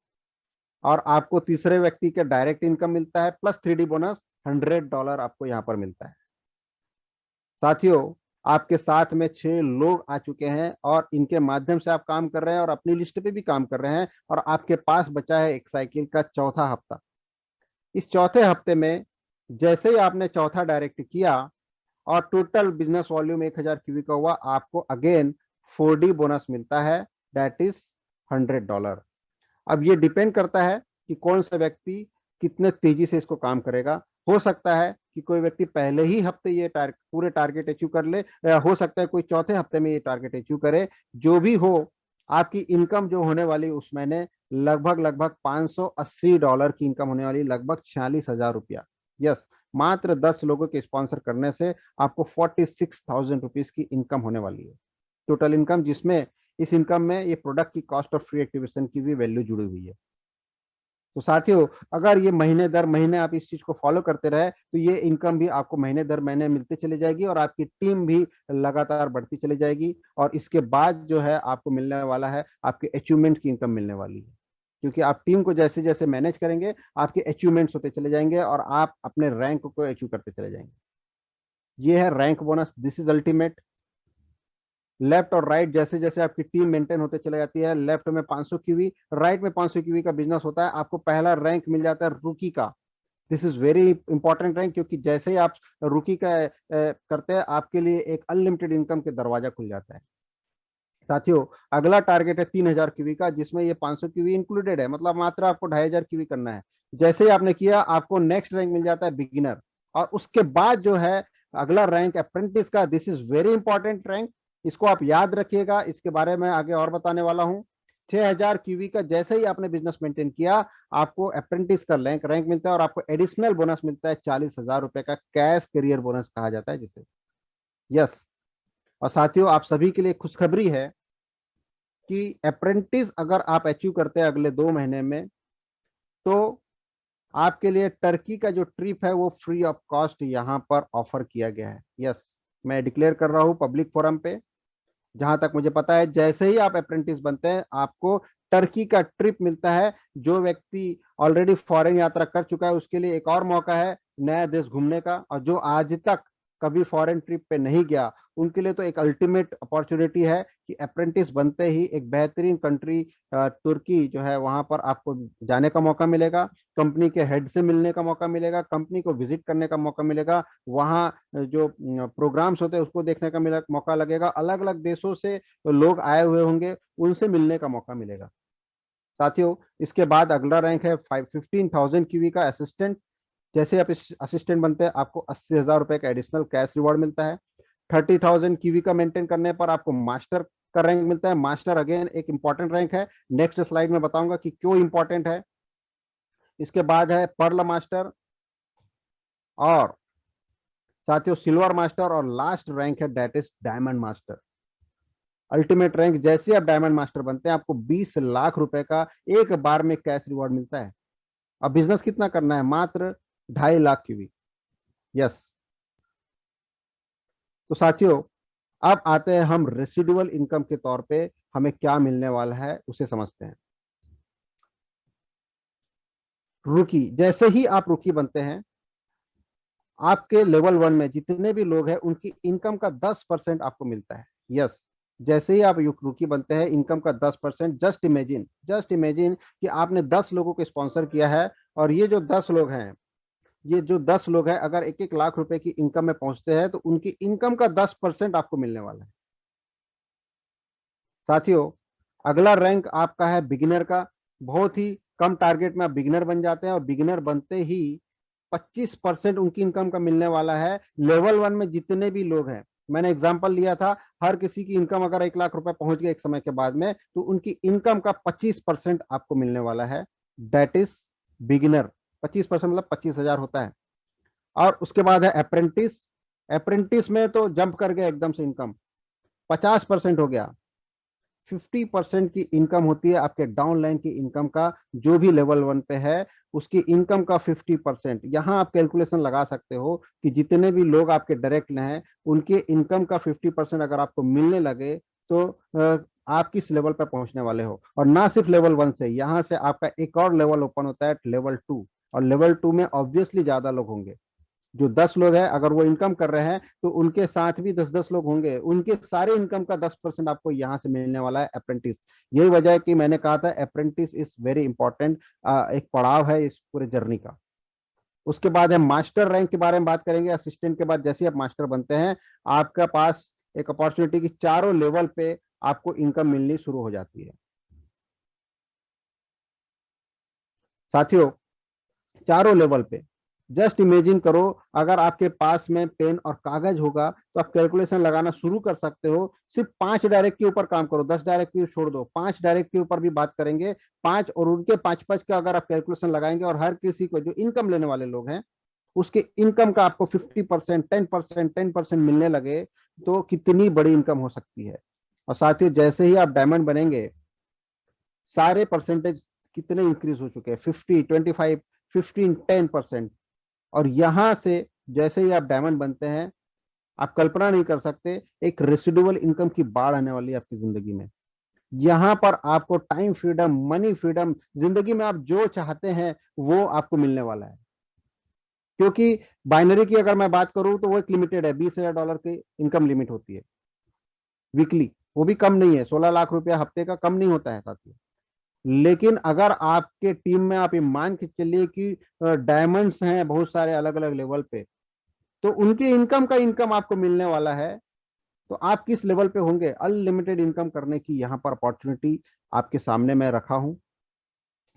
और आपको तीसरे व्यक्ति के डायरेक्ट इनकम मिलता है प्लस 3D बोनस $100 आपको यहाँ पर मिलता है। साथियों, आपके साथ में 6 लोग आ चुके हैं और इनके माध्यम से आप काम कर रहे हैं और अपनी लिस्ट पे भी काम कर रहे हैं और आपके पास बचा है एक साइकिल का चौथा हफ्ता। इस चौथे हफ्ते में जैसे ही आपने चौथा डायरेक्ट किया और टोटल बिजनेस वॉल्यूम 1000 क्यूबी का हुआ, आपको अगेन 4D बोनस मिलता है, दैट इज $100। अब ये डिपेंड करता है कि कौन सा व्यक्ति कितने तेजी से इसको काम करेगा। हो सकता है कि कोई व्यक्ति पहले ही हफ्ते ये पूरे टारगेट अचीव कर ले, या हो सकता है कोई चौथे हफ्ते में ये टारगेट अचीव करे। जो भी हो, आपकी इनकम जो होने वाली उस महीने लगभग लगभग $580 की इनकम होने वाली, लगभग ₹46,000। यस, मात्र 10 लोगों के स्पॉन्सर करने से आपको ₹46,000 की इनकम होने वाली है, टोटल इनकम, जिसमें इस इनकम में ये प्रोडक्ट की कॉस्ट ऑफ फ्री एक्टिवेशन की भी वैल्यू जुड़ी हुई है। तो साथियों, अगर ये महीने दर महीने आप इस चीज को फॉलो करते रहे तो ये इनकम भी आपको महीने दर महीने मिलती चली जाएगी और आपकी टीम भी लगातार बढ़ती चली जाएगी। और इसके बाद जो है आपको मिलने वाला है, आपके अचीवमेंट की इनकम मिलने वाली है, क्योंकि आप टीम को जैसे जैसे मैनेज करेंगे आपके अचीवमेंट्स होते चले जाएंगे और आप अपने रैंक को अचीव करते चले जाएंगे। ये है rank bonus, this is ultimate. Left और राइट जैसे जैसे आपकी टीम मेंटेन होते चले जाती है, लेफ्ट में 500 क्यूबी, राइट में 500 क्यूबी का बिजनेस होता है, आपको पहला रैंक मिल जाता है रुकी का। This is very important rank, क्योंकि जैसे ही आप रुकी का करते हैं, आपके लिए एक अनलिमिटेड इनकम के दरवाजा खुल जाता है। साथियों, अगला टारगेट है 3000 क्यूबी का, जिसमें ये 500 क्यूबी इंक्लूडेड है, मतलब मात्र आपको 2500 क्यूबी करना है। जैसे ही आपने किया, आपको नेक्स्ट रैंक मिल जाता है बिगिनर, और उसके बाद जो है अगला रैंक अप्रेंटिस का। This is very important rank, इसको आप याद रखिएगा, इसके बारे में आगे और बताने वाला हूँ। 6000 क्यूबी का जैसे ही आपने बिजनेस मेंटेन किया, आपको अप्रेंटिस का रैंक मिलता है और आपको एडिशनल बोनस मिलता है ₹40,000 का, कैश करियर बोनस कहा जाता है जिसे। यस, और साथियों, आप सभी के लिए खुशखबरी है कि अप्रेंटिस अगर आप अचीव करते हैं अगले 2 महीने में, तो आपके लिए टर्की का जो ट्रिप है वो फ्री ऑफ कॉस्ट यहाँ पर ऑफर किया गया है। यस, मैं डिक्लेयर कर रहा हूँ पब्लिक फोरम पे। जहां तक मुझे पता है, जैसे ही आप अप्रेंटिस बनते हैं, आपको टर्की का ट्रिप मिलता है। जो व्यक्ति ऑलरेडी फॉरेन यात्रा कर चुका है, उसके लिए एक और मौका है नया देश घूमने का, और जो आज तक कभी फॉरेन ट्रिप पे नहीं गया, उनके लिए तो एक अल्टीमेट अपॉर्चुनिटी है कि अप्रेंटिस बनते ही एक बेहतरीन कंट्री तुर्की जो है वहां पर आपको जाने का मौका मिलेगा, कंपनी के हेड से मिलने का मौका मिलेगा, कंपनी को विजिट करने का मौका मिलेगा, वहाँ जो प्रोग्राम्स होते हैं उसको देखने का मौका लगेगा, अलग अलग देशों से लोग आए हुए होंगे, उनसे मिलने का मौका मिलेगा। साथियों, इसके बाद अगला रैंक है 15,000 क्यूबी का असिस्टेंट। जैसे आप इस असिस्टेंट बनते हैं, आपको ₹80,000 का एडिशनल कैश रिवॉर्ड मिलता है। 30,000 क्यूबी का मेंटेन करने पर आपको मास्टर का रैंक मिलता है। मास्टर अगेन एक इंपॉर्टेंट रैंक है, नेक्स्ट स्लाइड में बताऊंगा कि क्यों इंपॉर्टेंट है। इसके बाद है पर्ल मास्टर, और साथियों सिल्वर मास्टर, और लास्ट रैंक है that is diamond master. Ultimate rank, जैसे आप डायमंड मास्टर बनते हैं, आपको ₹20 लाख का एक बार में कैश रिवॉर्ड मिलता है। अब बिजनेस कितना करना है? मात्र 2.5 लाख क्यूबिक। यस। तो साथियों, अब आते हैं हम रेसिडुअल इनकम के तौर पे हमें क्या मिलने वाला है उसे समझते हैं। रुकी, जैसे ही आप रुकी बनते हैं, आपके लेवल 1 में जितने भी लोग हैं उनकी इनकम का 10% आपको मिलता है। यस। जैसे ही आप रुकी बनते हैं, इनकम का 10%। जस्ट इमेजिन कि आपने 10 लोगों को स्पॉन्सर किया है, और ये जो 10 लोग हैं, अगर 1-1 लाख रुपए की इनकम में पहुंचते हैं तो उनकी इनकम का 10% आपको मिलने वाला है। साथियों, अगला रैंक आपका है बिगिनर का। बहुत ही कम टारगेट में आप बिगिनर बन जाते हैं, और बिगिनर बनते ही 25% उनकी इनकम का मिलने वाला है। लेवल 1 में जितने भी लोग हैं, मैंने एग्जांपल लिया था, हर किसी की इनकम अगर 1 लाख रुपए पहुंच गया एक समय के बाद में, तो उनकी इनकम का 25% आपको मिलने वाला है। That is beginner. 25% मतलब 25,000 होता है। और उसके बाद है अप्रेंटिस। अप्रेंटिस में तो जंप कर गया एकदम से इनकम, 50% हो गया। 50% की इनकम होती है आपके डाउनलाइन की इनकम का। जो भी लेवल 1 पे है उसकी इनकम का 50%। यहाँ आप कैलकुलेशन लगा सकते हो कि जितने भी लोग आपके डायरेक्ट हैं उनके इनकम का 50% अगर आपको मिलने लगे तो आप किस लेवल पर पहुंचने वाले हो। और ना सिर्फ लेवल 1 से, यहाँ से आपका एक और लेवल ओपन होता है, लेवल 2। और लेवल 2 में ऑब्वियसली ज्यादा लोग होंगे। जो 10 लोग हैं अगर वो इनकम कर रहे हैं तो उनके साथ भी 10-10 लोग होंगे, उनके सारे इनकम का 10% आपको यहाँ से मिलने वाला है अप्रेंटिस। यही वजह है कि मैंने कहा था अप्रेंटिस इज वेरी इंपॉर्टेंट, एक पड़ाव है इस पूरे जर्नी का। उसके बाद है मास्टर रैंक के बारे में बात करेंगे। असिस्टेंट के बाद जैसे ही आप मास्टर बनते हैं, आपके पास एक अपॉर्चुनिटी की चारों लेवल पे आपको इनकम मिलनी शुरू हो जाती है। साथियों, चारों लेवल पे जस्ट इमेजिन करो, अगर आपके पास में पेन और कागज होगा तो आप कैलकुलेशन लगाना शुरू कर सकते हो। सिर्फ 5 डायरेक्ट के ऊपर काम करो, 10 डायरेक्ट की छोड़ दो, 5 डायरेक्ट के ऊपर भी बात करेंगे। 5 और उनके 5-5 का अगर आप कैलकुलेशन लगाएंगे, और हर किसी को जो इनकम लेने वाले लोग हैं उसके इनकम का आपको 50%, 10% मिलने लगे, तो कितनी बड़ी इनकम हो सकती है। और साथ ही जैसे ही आप डायमंड बनेंगे, सारे परसेंटेज कितने इंक्रीज हो चुके हैं, 50, 25, 15, 10%। और यहां से जैसे ही आप डायमंड बनते हैं, आप कल्पना नहीं कर सकते एक रेसिडुअल इनकम की बाढ़ आने वाली है आपकी जिंदगी में। यहां पर आपको टाइम फ्रीडम, मनी फ्रीडम, जिंदगी में आप जो चाहते हैं वो आपको मिलने वाला है। क्योंकि बाइनरी की अगर मैं बात करूं तो वो एक लिमिटेड है, $20,000 की इनकम लिमिट होती है वीकली। वो भी कम नहीं है, 16 लाख रुपया हफ्ते का कम नहीं होता है साथियों। लेकिन अगर आपके टीम में आप ये मान के चलिए कि डायमंड्स हैं बहुत सारे अलग अलग लेवल पे, तो उनकी इनकम का इनकम आपको मिलने वाला है। तो आप किस लेवल पे होंगे? अनलिमिटेड इनकम करने की यहाँ पर अपॉर्चुनिटी आपके सामने मैं रखा हूँ।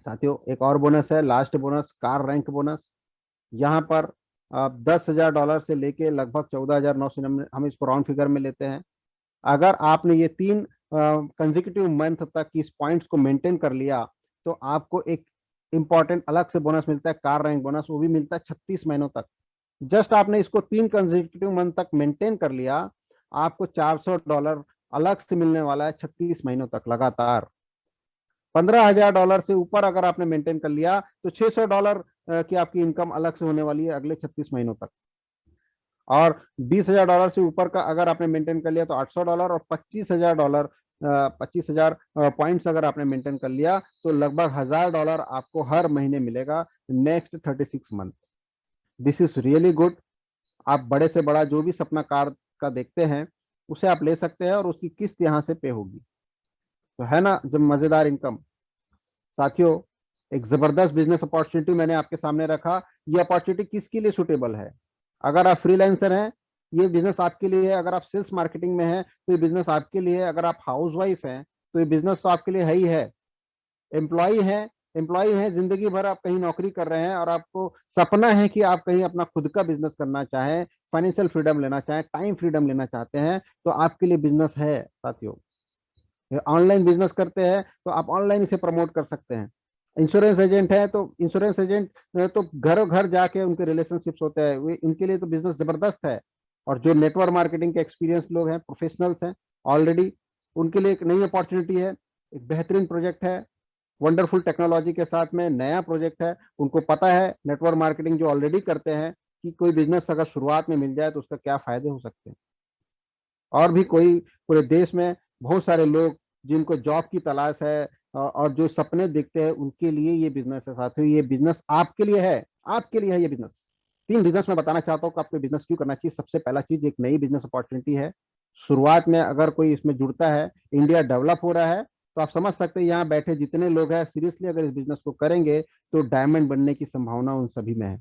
साथियों, एक और बोनस है, last bonus, car rank bonus. यहाँ पर आप $10,000 से लेके लगभग 14,999, हम इसको राउंड फिगर में लेते हैं। अगर आपने ये 3 कंजिक्यूटिव मंथ तक इस पॉइंट्स को मेंटेन कर लिया, तो आपको एक इंपॉर्टेंट अलग से बोनस मिलता है, कार रैंक बोनस। वो भी मिलता है 36 महीनों तक। जस्ट आपने इसको 3 कंजिक्यूटिव मंथ तक मेंटेन कर लिया, आपको $400 अलग से मिलने वाला है 36 महीनों तक लगातार। $15,000 से ऊपर अगर आपने मेंटेन कर लिया तो $600 की आपकी इनकम अलग से होने वाली है अगले 36 महीनों तक। और $20,000 से ऊपर का अगर आपने मेंटेन कर लिया तो $800। और $25,000, 25,000 पॉइंट्स अगर आपने मेंटेन कर लिया तो लगभग $1,000 आपको हर महीने मिलेगा next 36 month. This is really good. आप बड़े से बड़ा जो भी सपना कार का देखते हैं उसे आप ले सकते हैं, और उसकी किस्त यहाँ से पे होगी। तो है ना जब मजेदार इनकम। साथियों, एक जबरदस्त बिजनेस अपॉर्चुनिटी मैंने आपके सामने रखा। ये अपॉर्चुनिटी किसके लिए सुटेबल है? अगर आप फ्रीलांसर हैं, ये बिजनेस आपके लिए है। अगर आप सेल्स मार्केटिंग में हैं तो ये बिजनेस आपके लिए है। अगर आप हाउस वाइफ हैं तो ये बिजनेस तो आपके लिए है ही है। एम्प्लॉय है, जिंदगी भर आप कहीं नौकरी कर रहे हैं और आपको सपना है कि आप कहीं अपना खुद का बिजनेस करना चाहें, फाइनेंशियल फ्रीडम लेना चाहें, टाइम फ्रीडम लेना चाहते हैं, तो आपके लिए बिजनेस है साथियों। ऑनलाइन बिजनेस करते हैं तो आप ऑनलाइन इसे प्रमोट कर सकते हैं। इंश्योरेंस एजेंट है तो इंश्योरेंस एजेंट तो घर घर जाके उनके रिलेशनशिप्स होते हैं, वे इनके लिए तो बिजनेस जबरदस्त है। और जो नेटवर्क मार्केटिंग के एक्सपीरियंस लोग हैं, प्रोफेशनल्स हैं ऑलरेडी, उनके लिए एक नई अपॉर्चुनिटी है, एक बेहतरीन प्रोजेक्ट है। वंडरफुल टेक्नोलॉजी के साथ में नया प्रोजेक्ट है, उनको पता है नेटवर्क मार्केटिंग जो ऑलरेडी करते हैं कि कोई बिजनेस अगर शुरुआत में मिल जाए तो उसका क्या फायदे हो सकते हैं। और भी कोई पूरे देश में बहुत सारे लोग जिनको जॉब की तलाश है और जो सपने देखते हैं, उनके लिए ये बिजनेस है साथियों। ये बिजनेस आपके लिए है, आपके लिए है ये बिजनेस। 3 बिजनेस मैं बताना चाहता हूँ कि आपको बिजनेस क्यों करना चाहिए। सबसे पहला चीज, एक नई बिजनेस अपॉर्चुनिटी है। शुरुआत में अगर कोई इसमें जुड़ता है, इंडिया डेवलप हो रहा है, तो आप समझ सकते हैं यहाँ बैठे जितने लोग हैं सीरियसली अगर इस बिजनेस को करेंगे तो डायमंड बनने की संभावना उन सभी में है।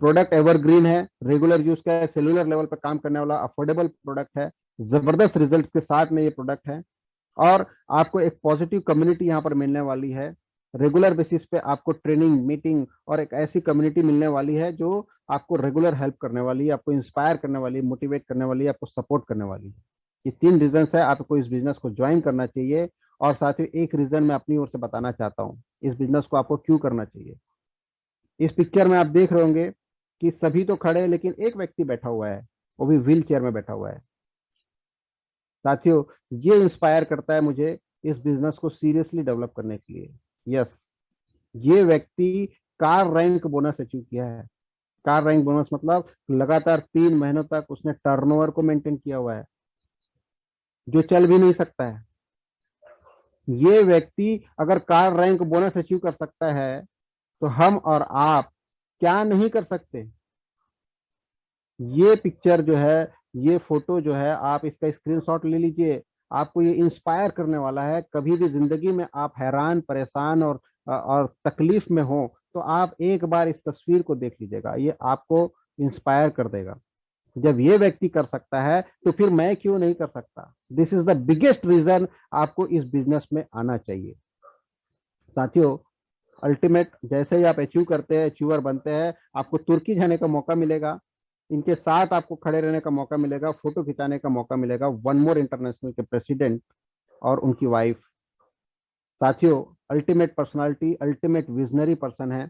प्रोडक्ट एवरग्रीन है, रेगुलर यूज का है, सेलुलर लेवल पर काम करने वाला अफोर्डेबल प्रोडक्ट है, जबरदस्त रिजल्ट के साथ में ये प्रोडक्ट है। और आपको एक पॉजिटिव कम्युनिटी यहाँ पर मिलने वाली है। रेगुलर बेसिस पे आपको ट्रेनिंग, मीटिंग और एक ऐसी कम्युनिटी मिलने वाली है जो आपको रेगुलर हेल्प करने वाली है, आपको इंस्पायर करने वाली है, मोटिवेट करने वाली है, आपको सपोर्ट करने वाली है। ये 3 रीजन है आपको इस बिजनेस को ज्वाइन करना चाहिए। और साथ ही एक रीजन मैं अपनी ओर से बताना चाहता हूँ इस बिजनेस को आपको क्यों करना चाहिए। इस पिक्चर में आप देख रहे होंगे कि सभी तो खड़े हैं लेकिन एक व्यक्ति बैठा हुआ है, वो भी व्हील चेयर में बैठा हुआ है। साथियों, ये इंस्पायर करता है मुझे इस बिजनेस को सीरियसली डेवलप करने के लिए। यस, ये व्यक्ति कार रैंक बोनस अचीव किया है। कार रैंक बोनस मतलब लगातार 3 महीनों तक उसने टर्नओवर को मेंटेन किया हुआ है, जो चल भी नहीं सकता है। ये व्यक्ति अगर कार रैंक बोनस अचीव कर सकता है तो हम और आप क्या नहीं कर सकते। ये पिक्चर जो है, ये फोटो जो है, आप इसका स्क्रीनशॉट ले लीजिए। आपको ये इंस्पायर करने वाला है। कभी भी जिंदगी में आप हैरान, परेशान और तकलीफ में हो तो आप एक बार इस तस्वीर को देख लीजिएगा, ये आपको इंस्पायर कर देगा। जब ये व्यक्ति कर सकता है तो फिर मैं क्यों नहीं कर सकता। This is the biggest reason आपको इस बिजनेस में आना चाहिए। साथियों, अल्टीमेट जैसे ही आप अचीव करते हैं, अचीवर बनते हैं, आपको तुर्की जाने का मौका मिलेगा, इनके साथ आपको खड़े रहने का मौका मिलेगा, फोटो खिंचाने का मौका मिलेगा। वन मोर इंटरनेशनल के प्रेसिडेंट और उनकी वाइफ। साथियों, ultimate personality, ultimate visionary person है।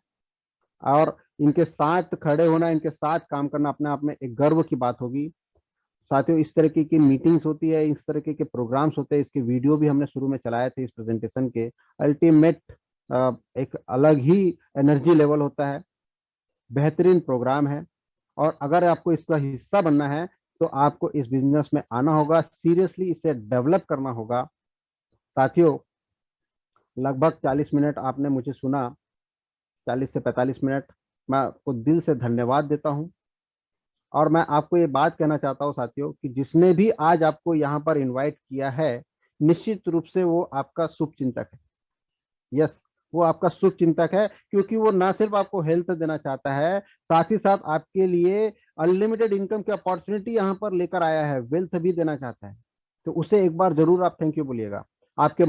और इनके साथ खड़े होना, इनके साथ काम करना अपने आप में एक गर्व की बात होगी। साथियों, इस तरीके की मीटिंग्स होती है, इस तरीके के प्रोग्राम्स होते हैं, इसके वीडियो भी हमने शुरू में चलाए थे इस प्रेजेंटेशन के। अल्टीमेट एक अलग ही एनर्जी लेवल होता है, बेहतरीन प्रोग्राम है। और अगर आपको इसका हिस्सा बनना है तो आपको इस बिजनेस में आना होगा, सीरियसली इसे डेवलप करना होगा। साथियों, लगभग 40 मिनट आपने मुझे सुना, 40 से 45 मिनट। मैं आपको दिल से धन्यवाद देता हूं। और मैं आपको ये बात कहना चाहता हूं साथियों कि जिसने भी आज आपको यहाँ पर इनवाइट किया है, निश्चित रूप से वो आपका शुभ चिंतक है। यस, वो आपका शुभ चिंतक है, क्योंकि वो ना सिर्फ आपको हेल्थ देना चाहता है, साथ ही साथ आपके लिए अनलिमिटेड इनकम की अपॉर्चुनिटी यहाँ पर लेकर आया है, वेल्थ भी देना चाहता है। तो उसे एक बार जरूर आप थैंक यू बोलिएगा। आपके